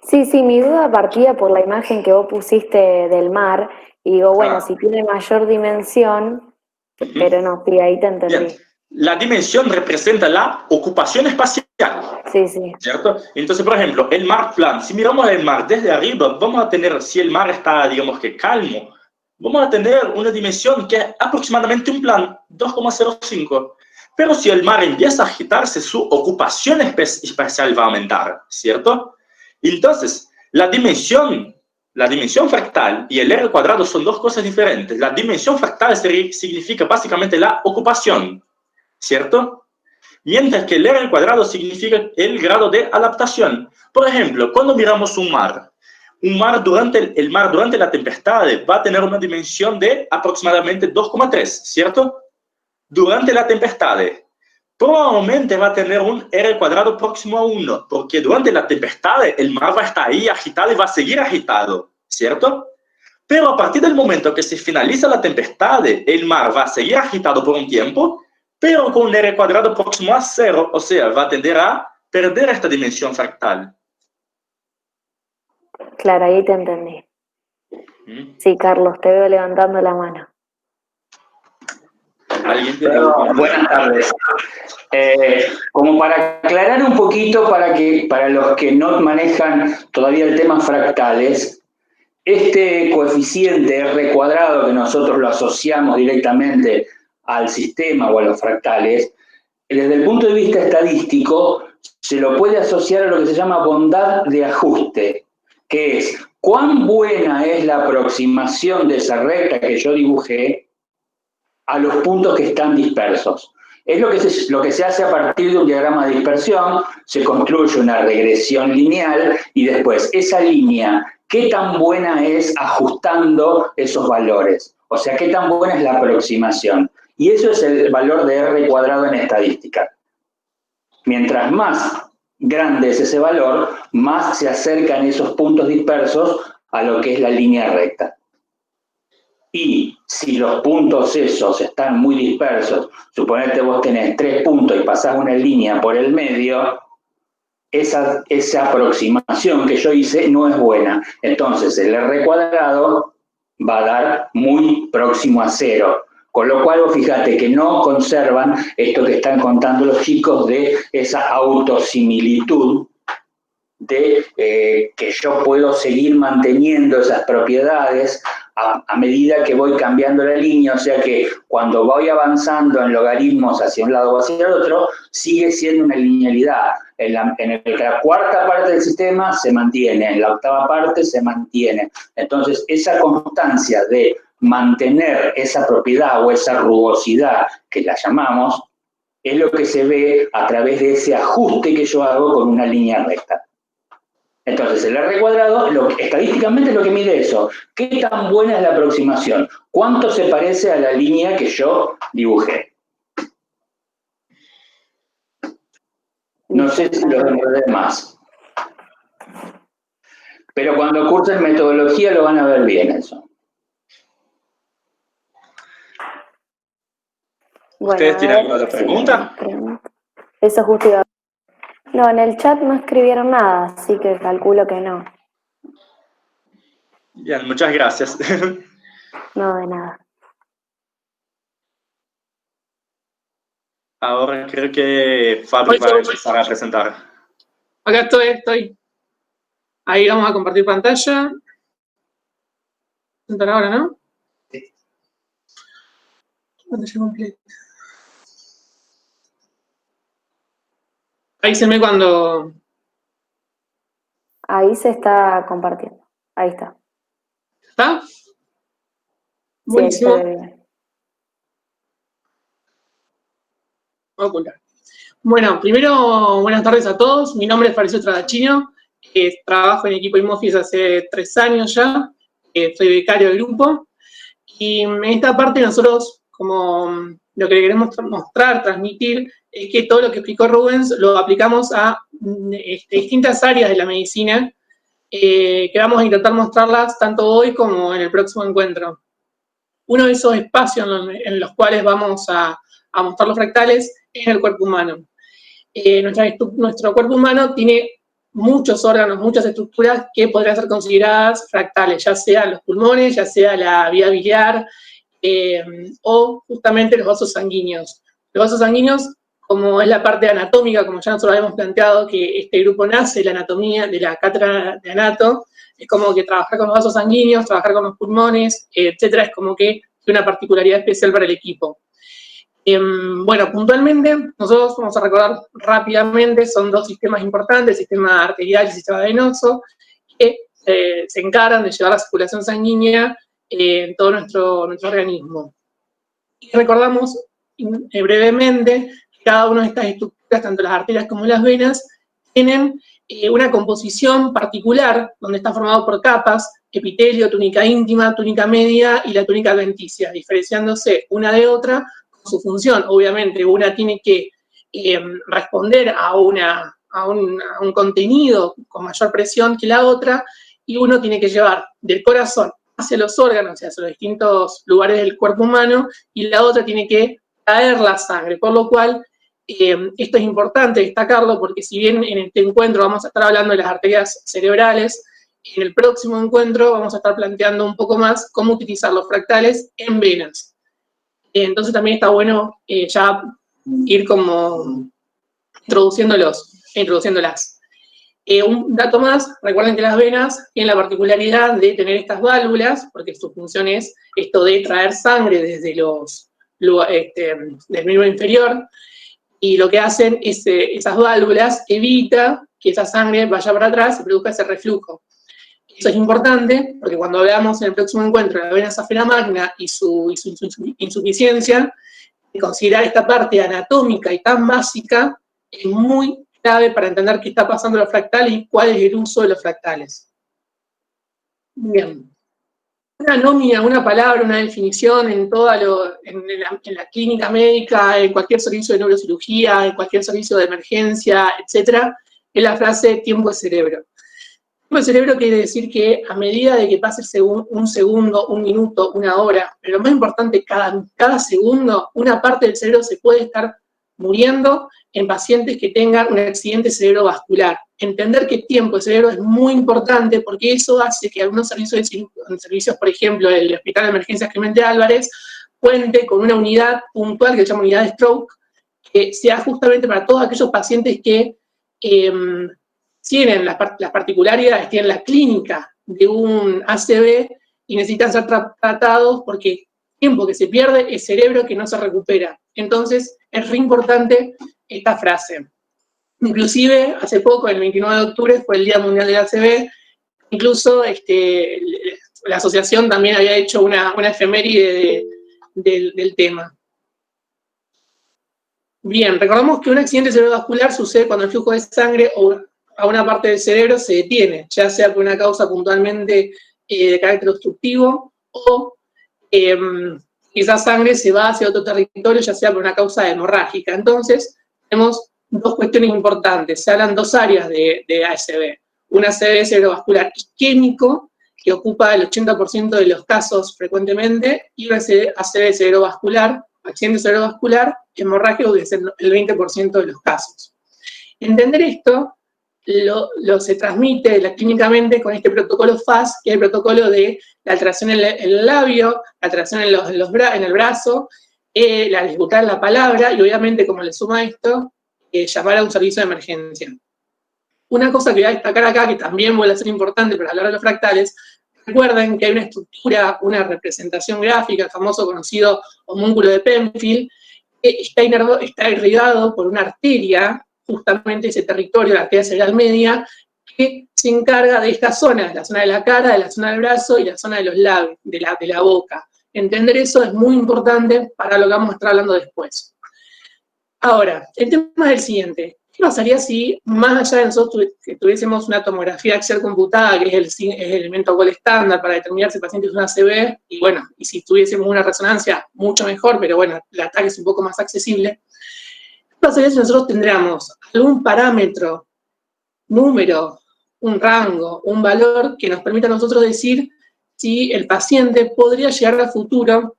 Sí, mi duda partía por la imagen que vos pusiste del mar. Y digo, bueno, si tiene mayor dimensión, pero no, sí, ahí te entendí. Bien. La dimensión representa la ocupación espacial. Sí. ¿Cierto? Entonces, por ejemplo, el mar plan, si miramos el mar desde arriba, vamos a tener, si el mar está, digamos que calmo, vamos a tener una dimensión que es aproximadamente un plan, 2,05. Pero si el mar empieza a agitarse, su ocupación espacial va a aumentar, ¿cierto? Entonces, la dimensión fractal y el R cuadrado son dos cosas diferentes. La dimensión fractal significa básicamente la ocupación, ¿cierto? Mientras que el R cuadrado significa el grado de adaptación. Por ejemplo, cuando miramos un mar durante la tempestad va a tener una dimensión de aproximadamente 2,3, ¿cierto? Durante la tempestad, probablemente va a tener un R cuadrado próximo a 1, porque durante la tempestad el mar va a estar ahí agitado y va a seguir agitado, ¿cierto? Pero a partir del momento que se finaliza la tempestad, el mar va a seguir agitado por un tiempo, pero con un R cuadrado próximo a 0, o sea, va a tender a perder esta dimensión fractal. Claro, ahí te entendí. Sí, Carlos, te veo levantando la mano. Buenas tardes. Como para aclarar un poquito para los que no manejan todavía el tema fractales, este coeficiente R cuadrado que nosotros lo asociamos directamente al sistema o a los fractales, desde el punto de vista estadístico se lo puede asociar a lo que se llama bondad de ajuste, que es cuán buena es la aproximación de esa recta que yo dibujé a los puntos que están dispersos. Es lo que se hace a partir de un diagrama de dispersión, se construye una regresión lineal y después esa línea, ¿qué tan buena es ajustando esos valores? O sea, ¿qué tan buena es la aproximación? Y eso es el valor de R cuadrado en estadística. Mientras más grande es ese valor, más se acercan esos puntos dispersos a lo que es la línea recta. Y si los puntos esos están muy dispersos, suponete vos tenés 3 puntos y pasás una línea por el medio, esa aproximación que yo hice no es buena. Entonces el R cuadrado va a dar muy próximo a 0. Con lo cual, vos fíjate que no conservan esto que están contando los chicos de esa autosimilitud, de que yo puedo seguir manteniendo esas propiedades a medida que voy cambiando la línea, o sea que cuando voy avanzando en logaritmos hacia un lado o hacia el otro, sigue siendo una linealidad. En la cuarta parte del sistema se mantiene, en la octava parte se mantiene. Entonces, esa constancia de mantener esa propiedad o esa rugosidad que la llamamos, es lo que se ve a través de ese ajuste que yo hago con una línea recta. Entonces, el R cuadrado, estadísticamente lo que mide eso. ¿Qué tan buena es la aproximación? ¿Cuánto se parece a la línea que yo dibujé? No sé si lo enredé más. Pero cuando cursen metodología lo van a ver bien eso. ¿Ustedes tienen alguna otra pregunta? Eso justo iba a... No, en el chat no escribieron nada, así que calculo que no. Bien, muchas gracias. No, de nada. Ahora creo que Fabri va a empezar a presentar. Acá estoy. Ahí vamos a compartir pantalla. ¿Presentar ahora, no? Sí. Pantalla completa. Ahí se ve cuando... Ahí se está compartiendo. Ahí está. ¿Está? Buenísimo. Sí, se ve bien. Ocultar. Bueno, primero, buenas tardes a todos. Mi nombre es Fabricio Tradachino. Trabajo en equipo InMoffice hace 3 años ya. Soy becario del grupo. Y en esta parte nosotros, como lo que queremos mostrar, transmitir, es que todo lo que explicó Rubens lo aplicamos a distintas áreas de la medicina, que vamos a intentar mostrarlas tanto hoy como en el próximo encuentro. Uno de esos espacios en los cuales vamos a mostrar los fractales es el cuerpo humano. Nuestro cuerpo humano tiene muchos órganos, muchas estructuras que podrían ser consideradas fractales, ya sea los pulmones, ya sea la vía biliar, o justamente los vasos sanguíneos. Los vasos sanguíneos, como es la parte anatómica, como ya nosotros habíamos planteado, que este grupo nace de la anatomía, de la cátedra de Anato, es como que trabajar con los vasos sanguíneos, trabajar con los pulmones, etcétera, es como que una particularidad especial para el equipo. Bueno, puntualmente, nosotros vamos a recordar rápidamente, son 2 sistemas importantes, el sistema arterial y el sistema venoso, que se encargan de llevar la circulación sanguínea en todo nuestro organismo. Y recordamos brevemente que cada una de estas estructuras, tanto las arterias como las venas, tienen una composición particular, donde está formado por capas, epitelio, túnica íntima, túnica media y la túnica adventicia, diferenciándose una de otra con su función. Obviamente, una tiene que responder a un contenido con mayor presión que la otra, y uno tiene que llevar del corazón hacia los órganos, hacia los distintos lugares del cuerpo humano, y la otra tiene que traer la sangre, por lo cual esto es importante destacarlo, porque si bien en este encuentro vamos a estar hablando de las arterias cerebrales, en el próximo encuentro vamos a estar planteando un poco más cómo utilizar los fractales en venas. Entonces también está bueno ya ir como introduciéndolas. Un dato más, recuerden que las venas tienen la particularidad de tener estas válvulas, porque su función es esto de traer sangre desde del miembro inferior, y lo que hacen es, esas válvulas evita que esa sangre vaya para atrás y produzca ese reflujo. Eso es importante, porque cuando veamos en el próximo encuentro la vena safena magna y su insuficiencia, considerar esta parte anatómica y tan básica es muy clave para entender qué está pasando en los fractales y cuál es el uso de los fractales. Bien. Una nómina, una palabra, una definición en la clínica médica, en cualquier servicio de neurocirugía, en cualquier servicio de emergencia, etcétera, es la frase tiempo de cerebro. Tiempo de cerebro quiere decir que a medida de que pase un segundo, un minuto, una hora, pero lo más importante, cada segundo, una parte del cerebro se puede estar muriendo en pacientes que tengan un accidente cerebrovascular. Entender que tiempo de cerebro es muy importante, porque eso hace que algunos servicios, por ejemplo, el Hospital de Emergencias Clemente Álvarez, cuente con una unidad puntual que se llama unidad de stroke, que sea justamente para todos aquellos pacientes que tienen las particularidades, tienen la clínica de un ACV y necesitan ser tratados porque tiempo que se pierde es cerebro que no se recupera. Entonces, es re importante esta frase. Inclusive, hace poco, el 29 de octubre, fue el Día Mundial del ACV, incluso la asociación también había hecho una efeméride del tema. Bien, recordamos que un accidente cerebrovascular sucede cuando el flujo de sangre a una parte del cerebro se detiene, ya sea por una causa puntualmente de carácter obstructivo o esa sangre se va hacia otro territorio, ya sea por una causa hemorrágica. Entonces, tenemos dos cuestiones importantes. Se hablan dos áreas de ASB. Una ASB cerebrovascular isquémico, que ocupa el 80% de los casos frecuentemente, y una ASB cerebrovascular, accidente cerebrovascular, hemorrágico, que es el 20% de los casos. Entender esto se transmite clínicamente con este protocolo FAS, que es el protocolo de la alteración en el labio, la alteración en el brazo, la dificultad en la palabra, y obviamente, como le suma esto, llamar a un servicio de emergencia. Una cosa que voy a destacar acá, que también vuelve a ser importante para hablar de los fractales, recuerden que hay una estructura, una representación gráfica, el famoso conocido homúnculo de Penfield, que está irrigado por una arteria, justamente ese territorio, la arteria cerebral media, que se encarga de esta zona, la zona de la cara, de la zona del brazo y la zona de los labios, de la boca. Entender eso es muy importante para lo que vamos a estar hablando después. Ahora, el tema es el siguiente. ¿Qué pasaría si, más allá de nosotros tuviésemos una tomografía axial computada, que es el elemento gold estándar para determinar si el paciente es una ACV, y bueno, y si tuviésemos una resonancia, mucho mejor, pero bueno, el ataque es un poco más accesible? ¿Qué pasaría si nosotros tendríamos algún parámetro, número, un rango, un valor que nos permita a nosotros decir si el paciente podría llegar a futuro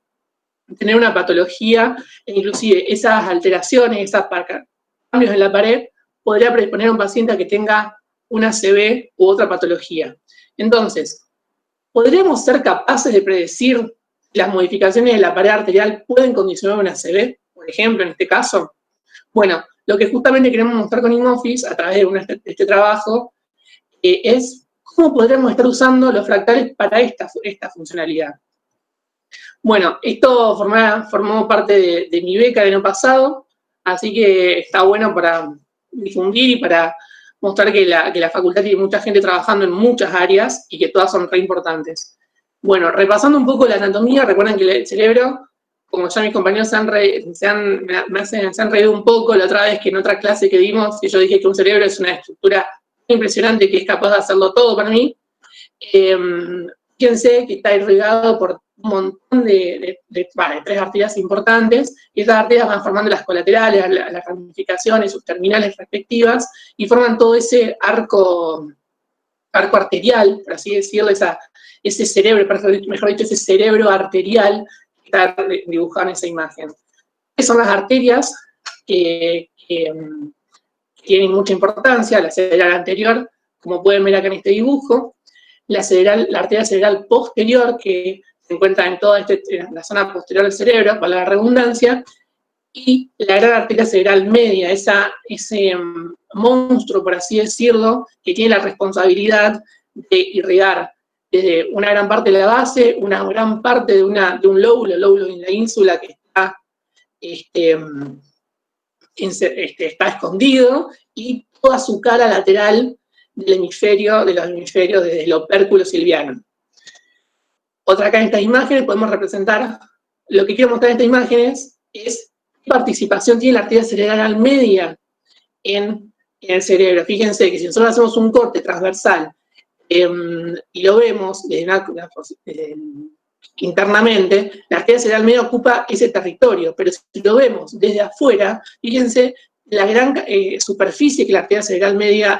a tener una patología, e inclusive esas alteraciones, esos cambios en la pared, podría predisponer a un paciente a que tenga una ACV u otra patología? Entonces, ¿podríamos ser capaces de predecir si las modificaciones de la pared arterial pueden condicionar una ACV, por ejemplo, en este caso? Bueno, lo que justamente queremos mostrar con InOffice, a través de este trabajo, es cómo podríamos estar usando los fractales para esta funcionalidad. Bueno, esto formó parte de mi beca del año pasado, así que está bueno para difundir y para mostrar que la facultad tiene mucha gente trabajando en muchas áreas y que todas son re importantes. Bueno, repasando un poco la anatomía, recuerden que el cerebro, como ya mis compañeros se han reído un poco la otra vez, que en otra clase que dimos, y yo dije que un cerebro es una estructura impresionante que es capaz de hacerlo todo para mí. Fíjense que está irrigado por un montón de tres arterias importantes, y esas arterias van formando las colaterales, las ramificaciones, sus terminales respectivas, y forman todo ese arco arterial, por así decirlo, ese cerebro, mejor dicho, ese cerebro arterial que está dibujado en esa imagen. Esas son las arterias que tienen mucha importancia, la cerebral anterior, como pueden ver acá en este dibujo, la arteria cerebral posterior, que se encuentra en toda la zona posterior del cerebro, para la redundancia, y la gran arteria cerebral media, ese monstruo, por así decirlo, que tiene la responsabilidad de irrigar desde una gran parte de la base, una gran parte de un lóbulo en la ínsula que está escondido, y toda su cara lateral de los hemisferios desde el opérculo silviano. Otra acá en estas imágenes podemos representar, lo que quiero mostrar en estas imágenes es qué participación tiene la arteria cerebral media en el cerebro. Fíjense que si nosotros hacemos un corte transversal y lo vemos internamente, la arteria cerebral media ocupa ese territorio, pero si lo vemos desde afuera, fíjense la gran superficie que la arteria cerebral media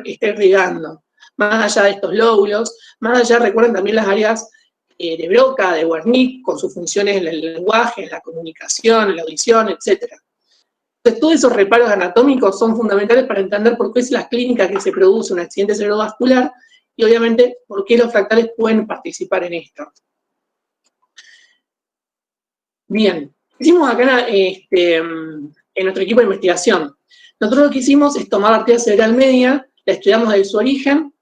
está irrigando, más allá de estos lóbulos, más allá, recuerden también las áreas de Broca, de Wernicke, con sus funciones en el lenguaje, en la comunicación, en la audición, etc. Entonces, todos esos reparos anatómicos son fundamentales para entender por qué es la clínica que se produce un accidente cerebrovascular y, obviamente, por qué los fractales pueden participar en esto. Bien, hicimos acá en nuestro equipo de investigación. Nosotros lo que hicimos es tomar la arteria cerebral media, la estudiamos desde su origen,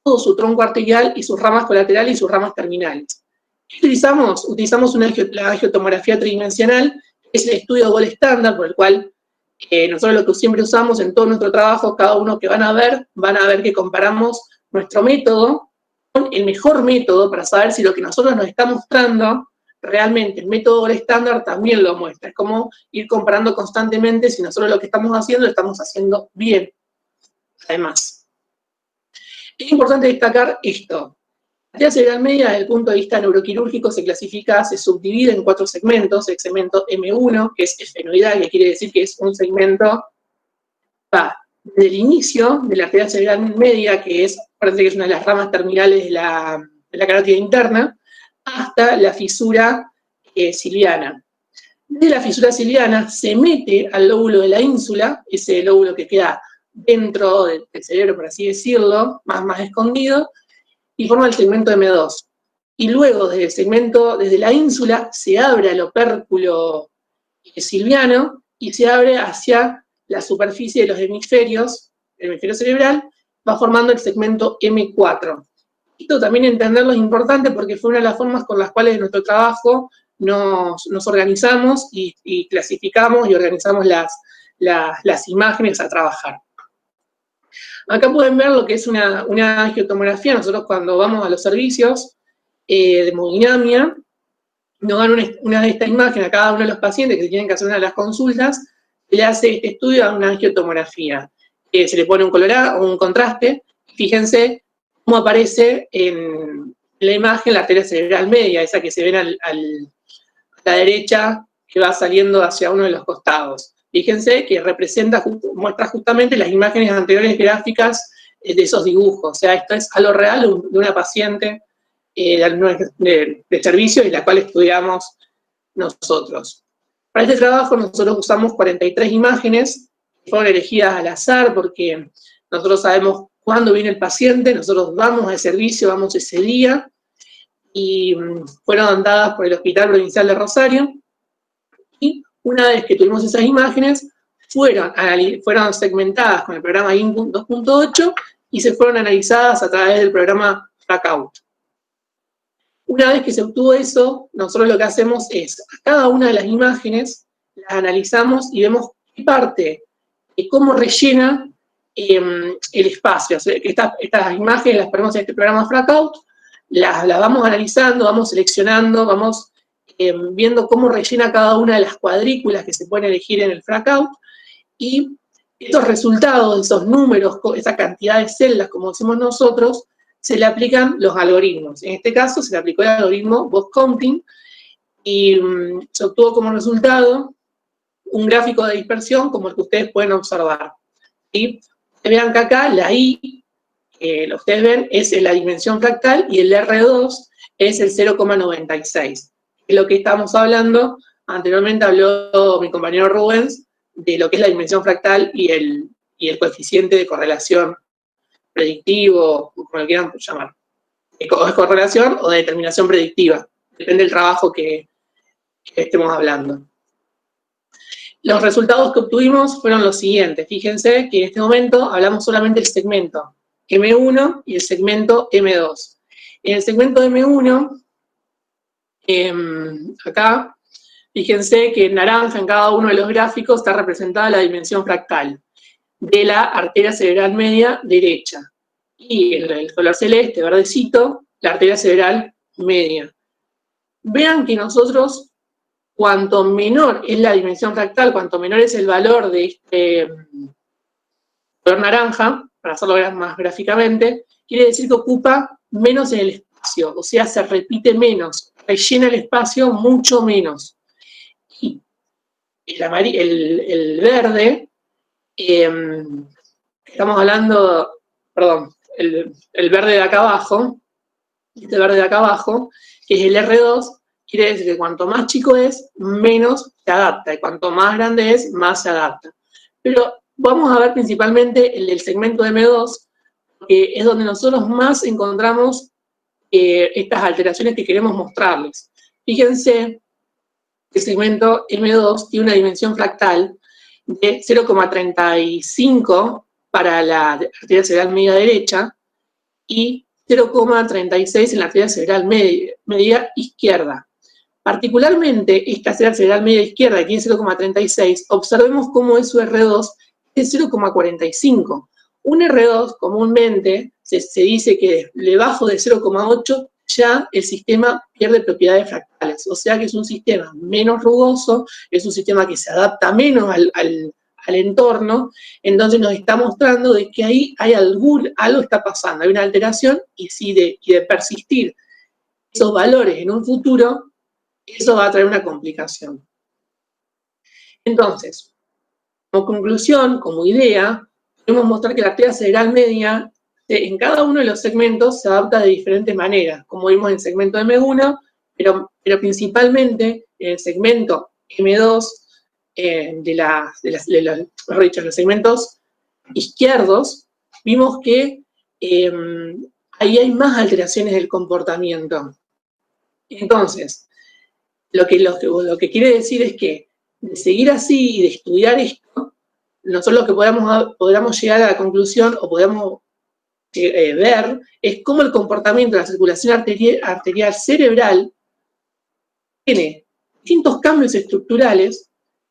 todo su tronco arterial y sus ramas colaterales y sus ramas terminales. ¿Qué utilizamos? Utilizamos la angiotomografía tridimensional, que es el estudio gold estándar, por el cual nosotros lo que siempre usamos en todo nuestro trabajo, cada uno que van a ver que comparamos nuestro método con el mejor método para saber si lo que nosotros nos está mostrando realmente el método gold estándar también lo muestra. Es como ir comparando constantemente si nosotros lo que estamos haciendo lo estamos haciendo bien. Además, Es importante destacar esto. La arteria cerebral media, desde el punto de vista neuroquirúrgico, se subdivide en 4 segmentos. El segmento M1, que es esfenoidal, que quiere decir que es un segmento va del inicio de la arteria cerebral media, que parece que es una de las ramas terminales de la carótida interna, hasta la fisura ciliana. De la fisura ciliana se mete al lóbulo de la ínsula, ese lóbulo que queda dentro del cerebro, por así decirlo, más escondido, y forma el segmento M2. Y luego desde la ínsula se abre al opérculo silviano y se abre hacia la superficie de los hemisferios, el hemisferio cerebral, va formando el segmento M4. Esto también entenderlo es importante porque fue una de las formas con las cuales en nuestro trabajo nos organizamos y clasificamos y organizamos las imágenes a trabajar. Acá pueden ver lo que es una angiotomografía. Nosotros cuando vamos a los servicios de hemodinamia, nos dan una de estas imágenes a cada uno de los pacientes que se tienen que hacer una de las consultas, se le hace este estudio a una angiotomografía. Se le pone un colorado o un contraste. Fíjense cómo aparece en la imagen la arteria cerebral media, esa que se ven a la derecha, que va saliendo hacia uno de los costados. Fíjense que muestra justamente las imágenes anteriores gráficas de esos dibujos. O sea, esto es algo real de una paciente de servicio y la cual estudiamos nosotros. Para este trabajo nosotros usamos 43 imágenes que fueron elegidas al azar porque nosotros sabemos cuándo viene el paciente, nosotros vamos al servicio, vamos ese día, y fueron dadas por el Hospital Provincial de Rosario, y una vez que tuvimos esas imágenes, fueron segmentadas con el programa Input 2.8 y se fueron analizadas a través del programa FracOut. Una vez que se obtuvo eso, nosotros lo que hacemos es, a cada una de las imágenes, las analizamos y vemos qué parte, cómo rellena el espacio. O sea, que estas imágenes las ponemos en este programa FracOut, las vamos analizando, vamos seleccionando, vamos viendo cómo rellena cada una de las cuadrículas que se pueden elegir en el FracOut, y estos resultados, esos números, esa cantidad de celdas, como decimos nosotros, se le aplican los algoritmos. En este caso se le aplicó el algoritmo Bosc-Counting y se obtuvo como resultado un gráfico de dispersión como el que ustedes pueden observar. ¿Sí? Vean que acá la I, lo que ustedes ven, es la dimensión fractal y el R2 es el 0,96. Es lo que estábamos hablando, anteriormente habló mi compañero Rubens, de lo que es la dimensión fractal y el coeficiente de correlación predictivo, como lo quieran llamar. Es correlación o de determinación predictiva. Depende del trabajo que estemos hablando. Los resultados que obtuvimos fueron los siguientes. Fíjense que en este momento hablamos solamente del segmento M1 y el segmento M2. En el segmento M1, acá, fíjense que en naranja en cada uno de los gráficos está representada la dimensión fractal de la arteria cerebral media derecha. Y en el color celeste, verdecito, la arteria cerebral media. Vean que nosotros, cuanto menor es la dimensión fractal, cuanto menor es el valor de este color naranja, para hacerlo más gráficamente, quiere decir que ocupa menos en el espacio, o sea, se repite menos, rellena el espacio mucho menos. Y el verde, estamos hablando, perdón, el verde de acá abajo, este verde de acá abajo, que es el R2, quiere decir que cuanto más chico es, menos se adapta, y cuanto más grande es, más se adapta. Pero vamos a ver principalmente el del segmento M2, que es donde nosotros más encontramos estas alteraciones que queremos mostrarles. Fíjense que el segmento M2 tiene una dimensión fractal de 0,35 para la arteria cerebral media derecha y 0,36 en la arteria cerebral media izquierda. Particularmente esta arteria cerebral media izquierda, que tiene 0,36, observemos cómo es su R2 de 0,45. Un R2 comúnmente se dice que debajo de 0,8 ya el sistema pierde propiedades fractales, o sea que es un sistema menos rugoso, es un sistema que se adapta menos al al entorno, entonces nos está mostrando de que ahí hay algo está pasando, hay una alteración, y de persistir esos valores en un futuro, eso va a traer una complicación. Entonces, como conclusión, como idea, podemos mostrar que la arteria cerebral media, en cada uno de los segmentos, se adapta de diferentes maneras, como vimos en el segmento M1, pero principalmente en el segmento M2, los segmentos izquierdos, vimos que ahí hay más alteraciones del comportamiento. Entonces, lo que quiere decir es que de seguir así y de estudiar esto, nosotros lo que podamos llegar a la conclusión o podamos ver es cómo el comportamiento de la circulación arterial cerebral tiene distintos cambios estructurales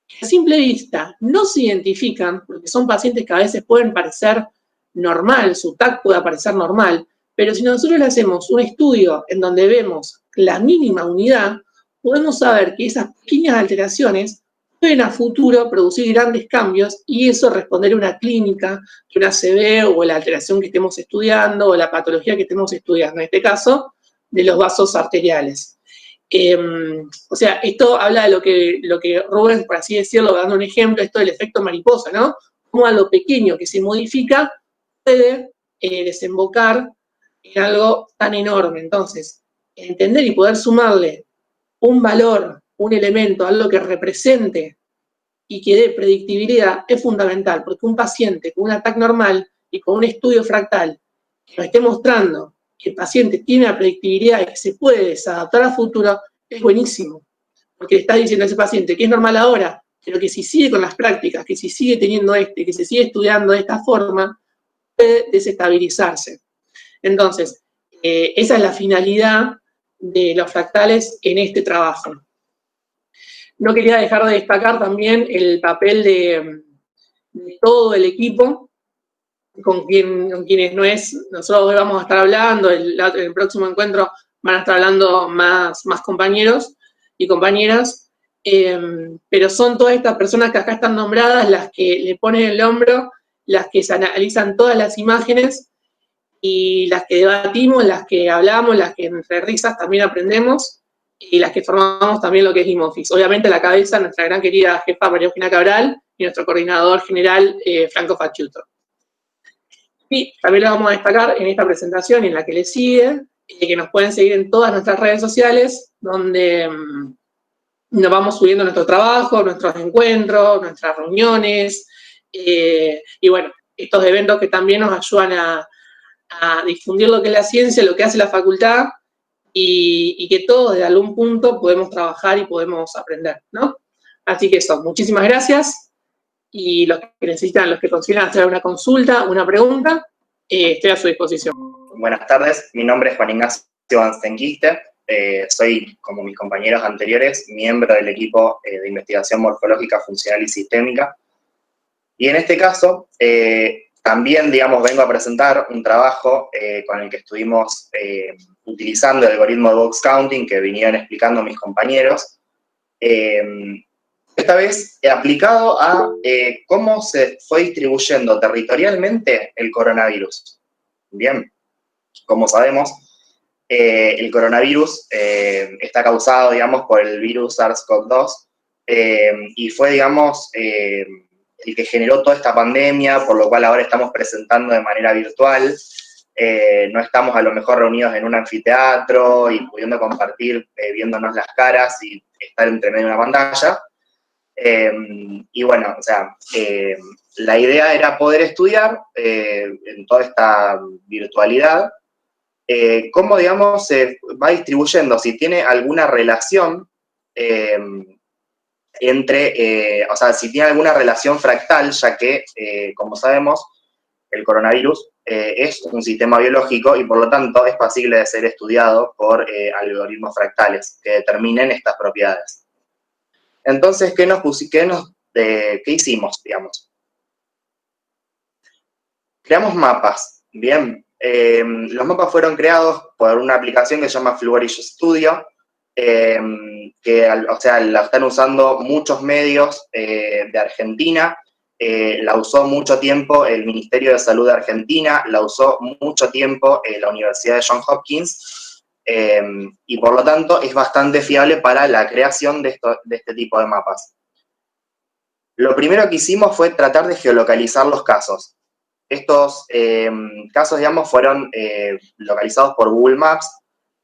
que a simple vista no se identifican, porque son pacientes que a veces pueden parecer normal, su TAC puede parecer normal, pero si nosotros le hacemos un estudio en donde vemos la mínima unidad, podemos saber que esas pequeñas alteraciones pueden a futuro producir grandes cambios y eso responder a una clínica, que una ACV o la alteración que estemos estudiando o la patología que estemos estudiando, en este caso, de los vasos arteriales. O sea, esto habla de lo que Rubens, por así decirlo, dando un ejemplo, esto del efecto mariposa, ¿no? Cómo a lo pequeño que se modifica puede desembocar en algo tan enorme. Entonces, entender y poder sumarle un valor, un elemento, algo que represente y que dé predictibilidad es fundamental, porque un paciente con un ataque normal y con un estudio fractal que nos esté mostrando que el paciente tiene la predictibilidad y que se puede desadaptar a futuro, es buenísimo, porque le está diciendo a ese paciente que es normal ahora, pero que si sigue con las prácticas, que si sigue teniendo que se sigue estudiando de esta forma, puede desestabilizarse. Entonces, esa es la finalidad de los fractales en este trabajo. No quería dejar de destacar también el papel de todo el equipo, con quienes nosotros vamos a estar hablando, el próximo encuentro van a estar hablando más compañeros y compañeras, pero son todas estas personas que acá están nombradas las que le ponen el hombro, las que se analizan todas las imágenes y las que debatimos, las que hablamos, las que entre risas también aprendemos y las que formamos también lo que es IMOFIS. Obviamente a la cabeza nuestra gran querida jefa María Eugenia Cabral y nuestro coordinador general Franco Facciuto. Y también lo vamos a destacar en esta presentación y en la que le sigue, que nos pueden seguir en todas nuestras redes sociales, donde nos vamos subiendo nuestro trabajo, nuestros encuentros, nuestras reuniones, y bueno, estos eventos que también nos ayudan a difundir lo que es la ciencia, lo que hace la facultad, y que todos desde algún punto podemos trabajar y podemos aprender, ¿no? Así que eso, muchísimas gracias. Y los que necesitan, los que consideran hacer una consulta, una pregunta, estoy a su disposición. Buenas tardes, mi nombre es Juan Ignacio Anstenguiste, soy, como mis compañeros anteriores, miembro del equipo de investigación morfológica, funcional y sistémica. Y en este caso, también, digamos, vengo a presentar un trabajo con el que estuvimos utilizando el algoritmo de box counting que vinieron explicando mis compañeros. Esta vez aplicado a cómo se fue distribuyendo territorialmente el coronavirus. Bien, como sabemos, el coronavirus está causado, digamos, por el virus SARS-CoV-2 y fue, digamos, el que generó toda esta pandemia, por lo cual ahora estamos presentando de manera virtual. No estamos a lo mejor reunidos en un anfiteatro y pudiendo compartir, viéndonos las caras y estar entre medio de una pantalla. Y bueno, o sea, la idea era poder estudiar en toda esta virtualidad cómo, digamos, se va distribuyendo, si tiene alguna relación o sea, si tiene alguna relación fractal, ya que, como sabemos, el coronavirus es un sistema biológico y por lo tanto es pasible de ser estudiado por algoritmos fractales que determinen estas propiedades. Entonces, ¿qué hicimos, digamos? Creamos mapas, ¿bien? Los mapas fueron creados por una aplicación que se llama Flourish Studio, que, o sea, la están usando muchos medios de Argentina la usó mucho tiempo el Ministerio de Salud de Argentina, la usó mucho tiempo la Universidad de Johns Hopkins, y por lo tanto es bastante fiable para la creación de este tipo de mapas. Lo primero que hicimos fue tratar de geolocalizar los casos. Estos casos, digamos, fueron localizados por Google Maps,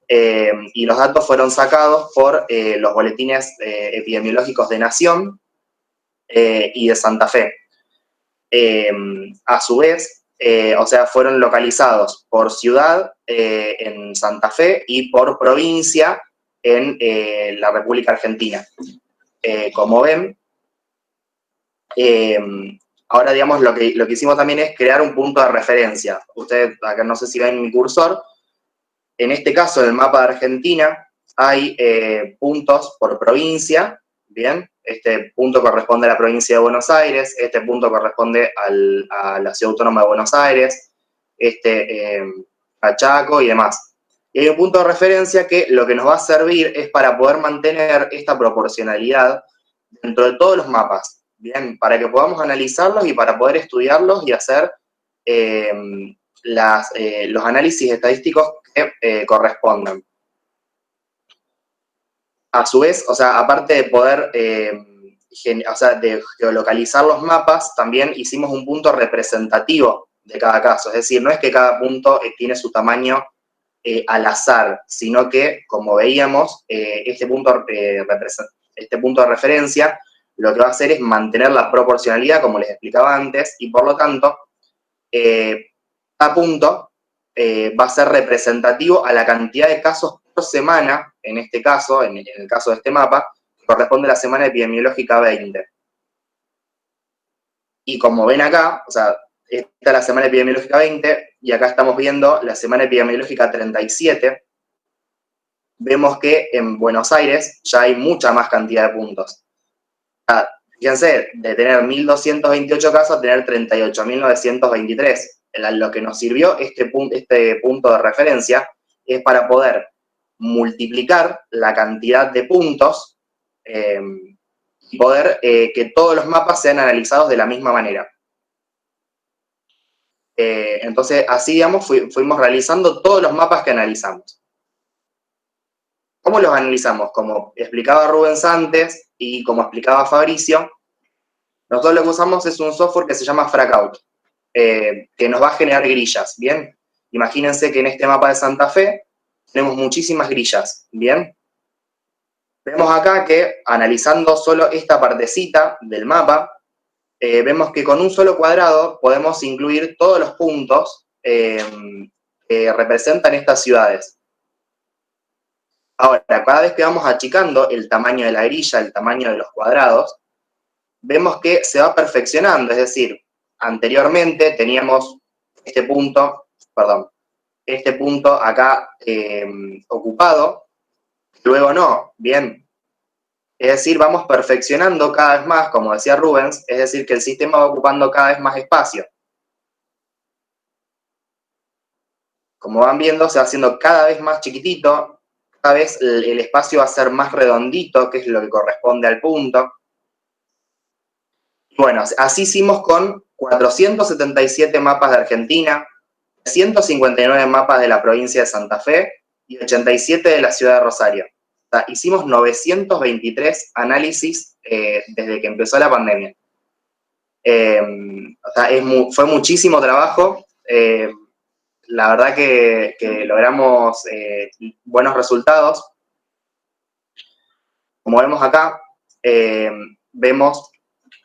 y los datos fueron sacados por los boletines epidemiológicos de Nación y de Santa Fe. A su vez, o sea, fueron localizados por ciudad en Santa Fe y por provincia en la República Argentina. Como ven, ahora, digamos, lo que hicimos también es crear un punto de referencia. Ustedes, acá no sé si ven mi cursor, en este caso, en el mapa de Argentina, hay puntos por provincia, ¿bien? Este punto corresponde a la provincia de Buenos Aires, este punto corresponde a la Ciudad Autónoma de Buenos Aires, a Chaco y demás. Y hay un punto de referencia que lo que nos va a servir es para poder mantener esta proporcionalidad dentro de todos los mapas, ¿bien? Para que podamos analizarlos y para poder estudiarlos y hacer los análisis estadísticos que correspondan. A su vez, o sea, aparte de poder, de geolocalizar los mapas, también hicimos un punto representativo de cada caso. Es decir, no es que cada punto tiene su tamaño al azar, sino que, como veíamos, este punto de referencia lo que va a hacer es mantener la proporcionalidad, como les explicaba antes, y por lo tanto, cada punto va a ser representativo a la cantidad de casos por semana, en este caso, en el caso de este mapa, que corresponde a la semana epidemiológica 20. Y como ven acá, o sea, esta es la semana epidemiológica 20, y acá estamos viendo la semana epidemiológica 37, vemos que en Buenos Aires ya hay mucha más cantidad de puntos. Fíjense, de tener 1.228 casos a tener 38.923. Lo que nos sirvió este punto de referencia es para poder multiplicar la cantidad de puntos y poder que todos los mapas sean analizados de la misma manera. Entonces, así, digamos, fuimos realizando todos los mapas que analizamos. ¿Cómo los analizamos? Como explicaba Rubens antes y como explicaba Fabricio, nosotros lo que usamos es un software que se llama Frackout, que nos va a generar grillas, ¿bien? Imagínense que en este mapa de Santa Fe tenemos muchísimas grillas, ¿bien? Vemos acá que, analizando solo esta partecita del mapa, vemos que con un solo cuadrado podemos incluir todos los puntos que representan estas ciudades. Ahora, cada vez que vamos achicando el tamaño de la grilla, el tamaño de los cuadrados, vemos que se va perfeccionando, es decir, anteriormente teníamos este punto acá ocupado, luego no, bien. Es decir, vamos perfeccionando cada vez más, como decía Rubens, es decir, que el sistema va ocupando cada vez más espacio. Como van viendo, se va haciendo cada vez más chiquitito, cada vez el espacio va a ser más redondito, que es lo que corresponde al punto. Bueno, así hicimos con 477 mapas de Argentina, 159 mapas de la provincia de Santa Fe y 87 de la ciudad de Rosario. O sea, hicimos 923 análisis desde que empezó la pandemia. O sea, fue muchísimo trabajo. La verdad que logramos buenos resultados. Como vemos acá, vemos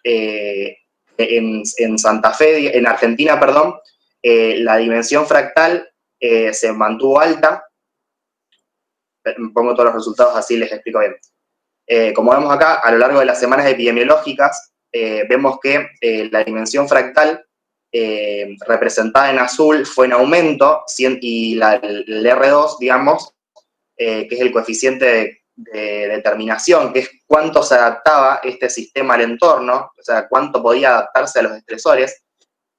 en Santa Fe, en Argentina, perdón, la dimensión fractal se mantuvo alta. Pongo todos los resultados así les explico bien. Como vemos acá, a lo largo de las semanas epidemiológicas, vemos que la dimensión fractal representada en azul fue en aumento, y el R2, digamos, que es el coeficiente de determinación, que es cuánto se adaptaba este sistema al entorno, o sea, cuánto podía adaptarse a los estresores.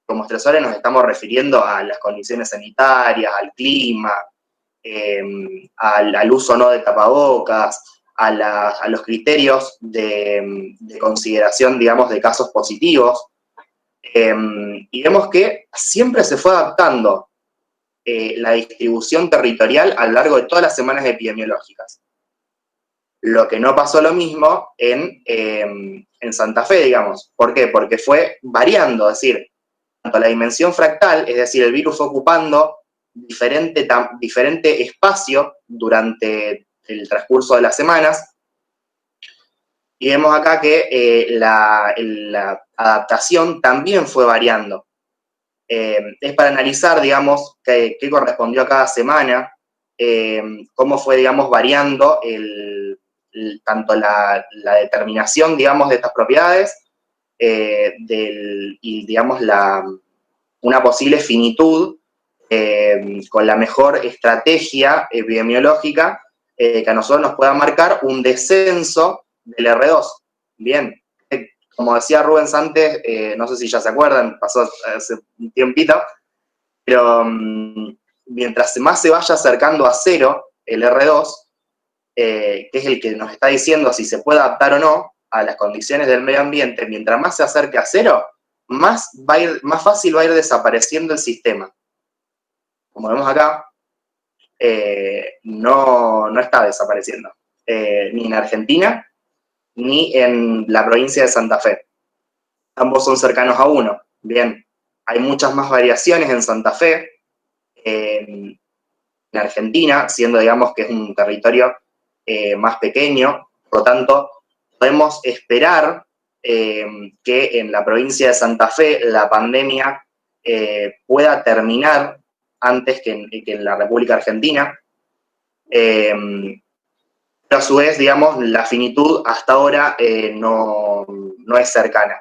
Como estresores nos estamos refiriendo a las condiciones sanitarias, al clima, al uso no de tapabocas, a los criterios de consideración, digamos, de casos positivos. Y vemos que siempre se fue adaptando la distribución territorial a lo largo de todas las semanas epidemiológicas. Lo que no pasó lo mismo en Santa Fe, digamos. ¿Por qué? Porque fue variando, es decir, tanto la dimensión fractal, es decir, el virus fue ocupando diferente espacio durante el transcurso de las semanas, y vemos acá que la adaptación también fue variando. Es para analizar, digamos, qué correspondió a cada semana, cómo fue, digamos, variando tanto la determinación, digamos, de estas propiedades y, digamos, una posible finitud con la mejor estrategia epidemiológica que a nosotros nos pueda marcar un descenso del R2. Bien, como decía Rubens antes, no sé si ya se acuerdan, pasó hace un tiempito, pero mientras más se vaya acercando a cero el R2, que es el que nos está diciendo si se puede adaptar o no a las condiciones del medio ambiente, mientras más se acerque a cero, más fácil va a ir desapareciendo el sistema. Como vemos acá, no está desapareciendo, ni en Argentina, ni en la provincia de Santa Fe. Ambos son cercanos a 1. Bien, hay muchas más variaciones en Santa Fe, en Argentina, siendo, digamos, que es un territorio más pequeño, por lo tanto, podemos esperar que en la provincia de Santa Fe la pandemia pueda terminar antes que en la República Argentina, pero a su vez, digamos, la finitud hasta ahora no es cercana.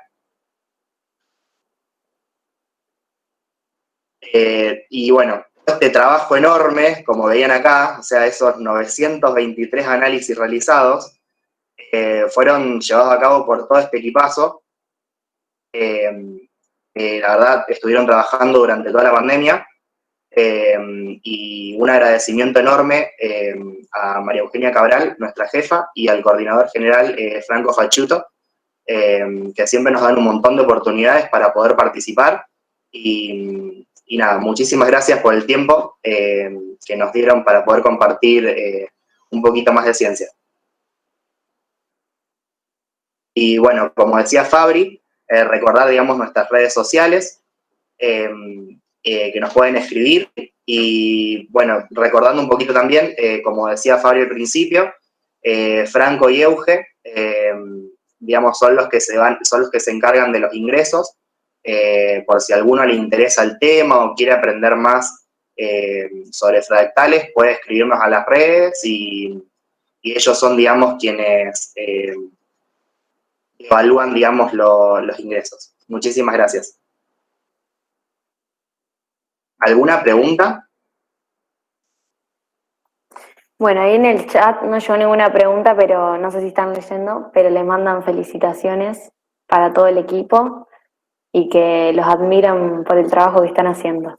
Y bueno, este trabajo enorme, como veían acá, o sea, esos 923 análisis realizados, fueron llevados a cabo por todo este equipazo. La verdad, estuvieron trabajando durante toda la pandemia, y un agradecimiento enorme a María Eugenia Cabral, nuestra jefa, y al coordinador general Franco Facciuto, que siempre nos dan un montón de oportunidades para poder participar. Y nada, muchísimas gracias por el tiempo que nos dieron para poder compartir un poquito más de ciencia. Y bueno, como decía Fabri, recordar, digamos, nuestras redes sociales, que nos pueden escribir. Y bueno, recordando un poquito también, como decía Fabri al principio, Franco y Euge, digamos, son los que se encargan de los ingresos. Por si a alguno le interesa el tema o quiere aprender más sobre fractales, puede escribirnos a las redes y ellos son, digamos, quienes evalúan, digamos, los ingresos. Muchísimas gracias. ¿Alguna pregunta? Bueno, ahí en el chat no llegó ninguna pregunta, pero no sé si están leyendo, pero les mandan felicitaciones para todo el equipo y que los admiran por el trabajo que están haciendo.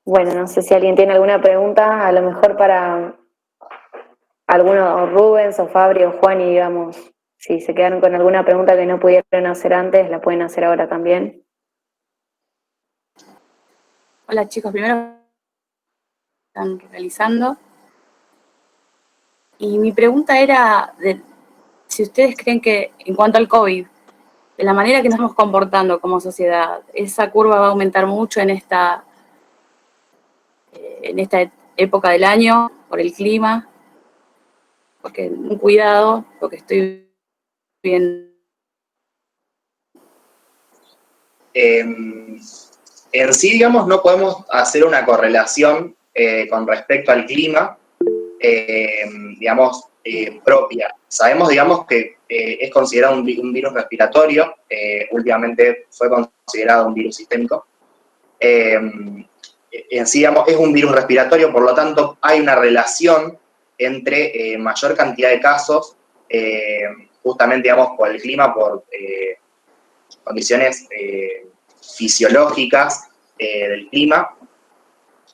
Bueno, no sé si alguien tiene alguna pregunta, a lo mejor para alguno, o Rubens o Fabri o Juan, y digamos, si se quedaron con alguna pregunta que no pudieron hacer antes, la pueden hacer ahora también. Hola chicos, primero están realizando. Y mi pregunta era si ustedes creen que en cuanto al COVID, de la manera que nos estamos comportando como sociedad, esa curva va a aumentar mucho en esta época del año por el clima, porque un cuidado, porque estoy viendo. En sí, digamos, no podemos hacer una correlación con respecto al clima, digamos, propia. Sabemos, digamos, que es considerado un virus respiratorio, últimamente fue considerado un virus sistémico. En sí, digamos, es un virus respiratorio, por lo tanto, hay una relación entre mayor cantidad de casos, justamente, digamos, por el clima, por condiciones fisiológicas del clima,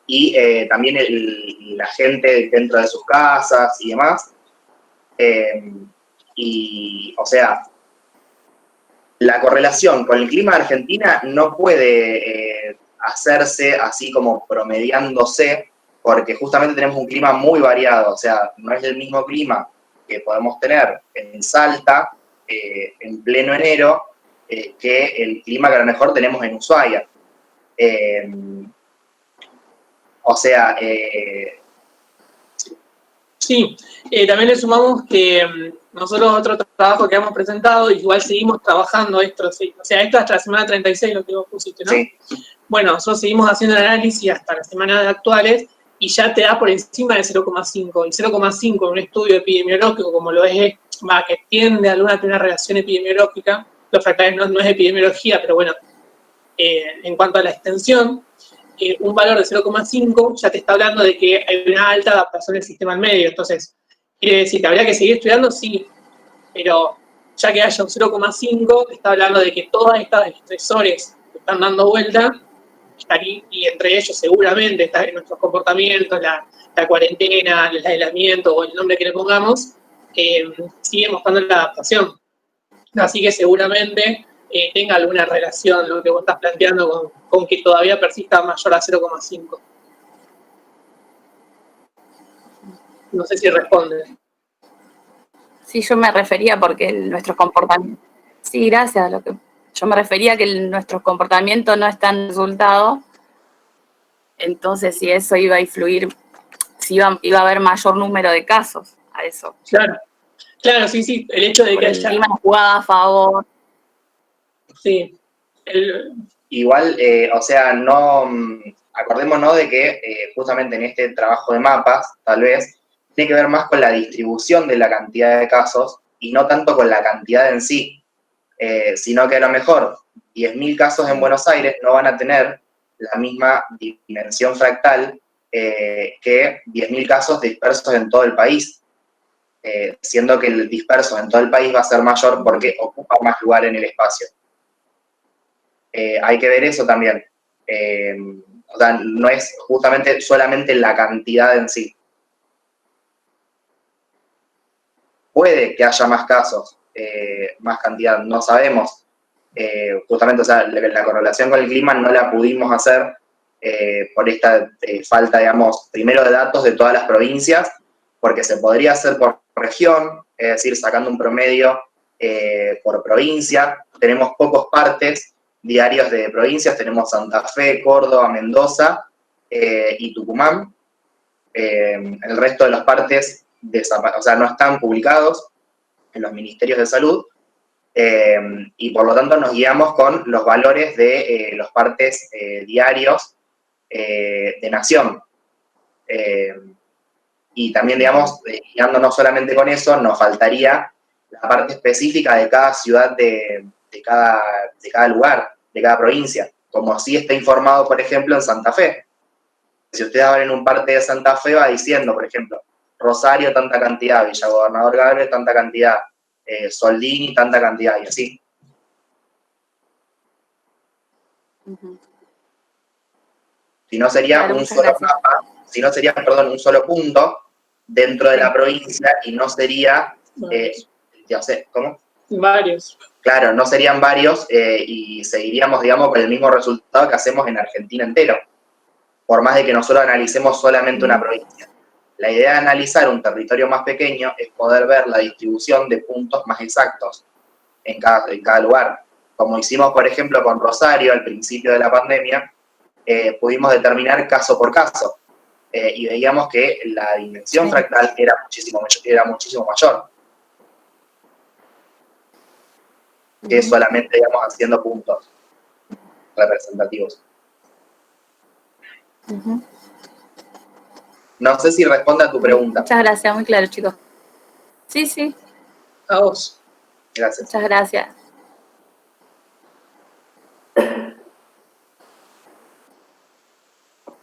y también la gente dentro de sus casas y demás. Y, o sea, la correlación con el clima de Argentina no puede hacerse así como promediándose, porque justamente tenemos un clima muy variado, o sea, no es el mismo clima que podemos tener en Salta en pleno enero que el clima que a lo mejor tenemos en Ushuaia. O sea, Sí, también le sumamos que nosotros otro trabajo que hemos presentado, igual seguimos trabajando esto, sí, o sea, esto hasta la semana 36 lo que vos pusiste, ¿no? sí. Bueno, nosotros seguimos haciendo el análisis hasta las semanas actuales y ya te da por encima de 0,5. Y 0,5 en un estudio epidemiológico, como lo es, que tiende a alguna tener relación epidemiológica, los fractales no es epidemiología, pero bueno, en cuanto a la extensión, un valor de 0,5 ya te está hablando de que hay una alta adaptación del sistema al medio. Entonces, quiere decir que habría que seguir estudiando, sí, pero ya que haya un 0,5, te está hablando de que todos estos estresores que están dando vuelta, y entre ellos seguramente está en nuestros comportamientos, la cuarentena, el aislamiento o el nombre que le pongamos, sigue mostrando la adaptación. Así que seguramente tenga alguna relación lo que vos estás planteando con que todavía persista mayor a 0,5. No sé si responde. Sí, yo me refería porque nuestros comportamientos. Sí, gracias. Yo me refería a que nuestros comportamientos no están en resultado. Entonces, si eso iba a influir, si iba a haber mayor número de casos a eso. Claro, sí. El hecho de que haya. El clima jugaba a favor. Sí. Igual, o sea, no. Acordémonos de que justamente en este trabajo de mapas, tal vez, tiene que ver más con la distribución de la cantidad de casos y no tanto con la cantidad en sí, sino que a lo mejor 10.000 casos en Buenos Aires no van a tener la misma dimensión fractal que 10.000 casos dispersos en todo el país, siendo que el disperso en todo el país va a ser mayor porque ocupa más lugar en el espacio. Hay que ver eso también. O sea, no es justamente solamente la cantidad en sí. Puede que haya más casos, más cantidad, no sabemos. Justamente, o sea, la correlación con el clima no la pudimos hacer por esta falta, digamos, primero de datos de todas las provincias, porque se podría hacer por región, es decir, sacando un promedio por provincia. Tenemos pocos partes diarios de provincias, tenemos Santa Fe, Córdoba, Mendoza y Tucumán. El resto de los partes o sea, no están publicados en los ministerios de salud, y por lo tanto nos guiamos con los valores de los partes diarios de nación. Y también, digamos, guiándonos solamente con eso, nos faltaría la parte específica de cada ciudad, de cada lugar, de cada provincia, como así está informado, por ejemplo, en Santa Fe. Si ustedes abren un parte de Santa Fe, va diciendo, por ejemplo, Rosario tanta cantidad, Villa Gobernador Galvez tanta cantidad, Soldini tanta cantidad, y así. Si no sería claro, un solo mapa, si no sería, perdón, un solo punto dentro de la provincia y no sería, ya sé, ¿cómo? Varios. Claro, no serían varios y seguiríamos, digamos, con el mismo resultado que hacemos en Argentina entero, por más de que nosotros analicemos solamente una provincia. La idea de analizar un territorio más pequeño es poder ver la distribución de puntos más exactos en cada lugar. Como hicimos, por ejemplo, con Rosario al principio de la pandemia, pudimos determinar caso por caso y veíamos que la dimensión fractal era muchísimo mayor que solamente, digamos, haciendo puntos representativos. No sé si responde a tu pregunta. Muchas gracias, muy claro, chicos. Sí. A vos. Gracias. Muchas gracias.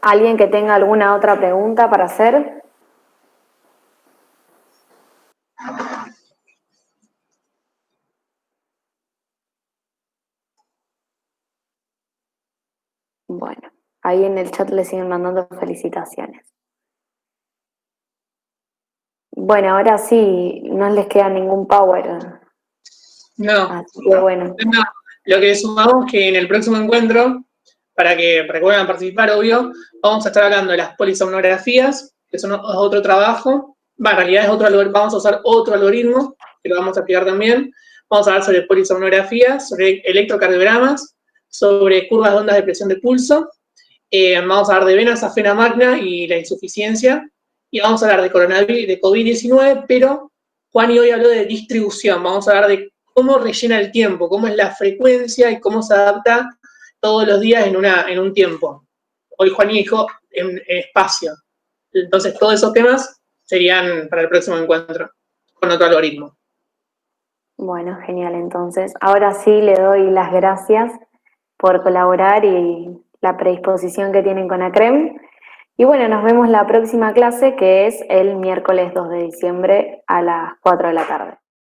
¿Alguien que tenga alguna otra pregunta para hacer? Bueno, ahí en el chat le siguen mandando felicitaciones. Bueno, ahora sí, no les queda ningún power. No. Así que bueno. No, lo que sumamos que en el próximo encuentro, para que vuelvan a participar, obvio, vamos a estar hablando de las polisomnografías, que son otro trabajo. En realidad es vamos a usar otro algoritmo, que lo vamos a explicar también. Vamos a hablar sobre polisomnografías, sobre electrocardiogramas, sobre curvas de ondas de presión de pulso. Vamos a hablar de vena safena magna y la insuficiencia. Y vamos a hablar de coronavirus, de COVID-19, pero Juan y hoy habló de distribución. Vamos a hablar de cómo rellena el tiempo, cómo es la frecuencia y cómo se adapta todos los días en un tiempo. Hoy Juan dijo en espacio. Entonces, todos esos temas serían para el próximo encuentro con otro algoritmo. Bueno, genial. Entonces, ahora sí le doy las gracias por colaborar y la predisposición que tienen con ACREM. Y bueno, nos vemos la próxima clase, que es el miércoles 2 de diciembre a las 4 de la tarde.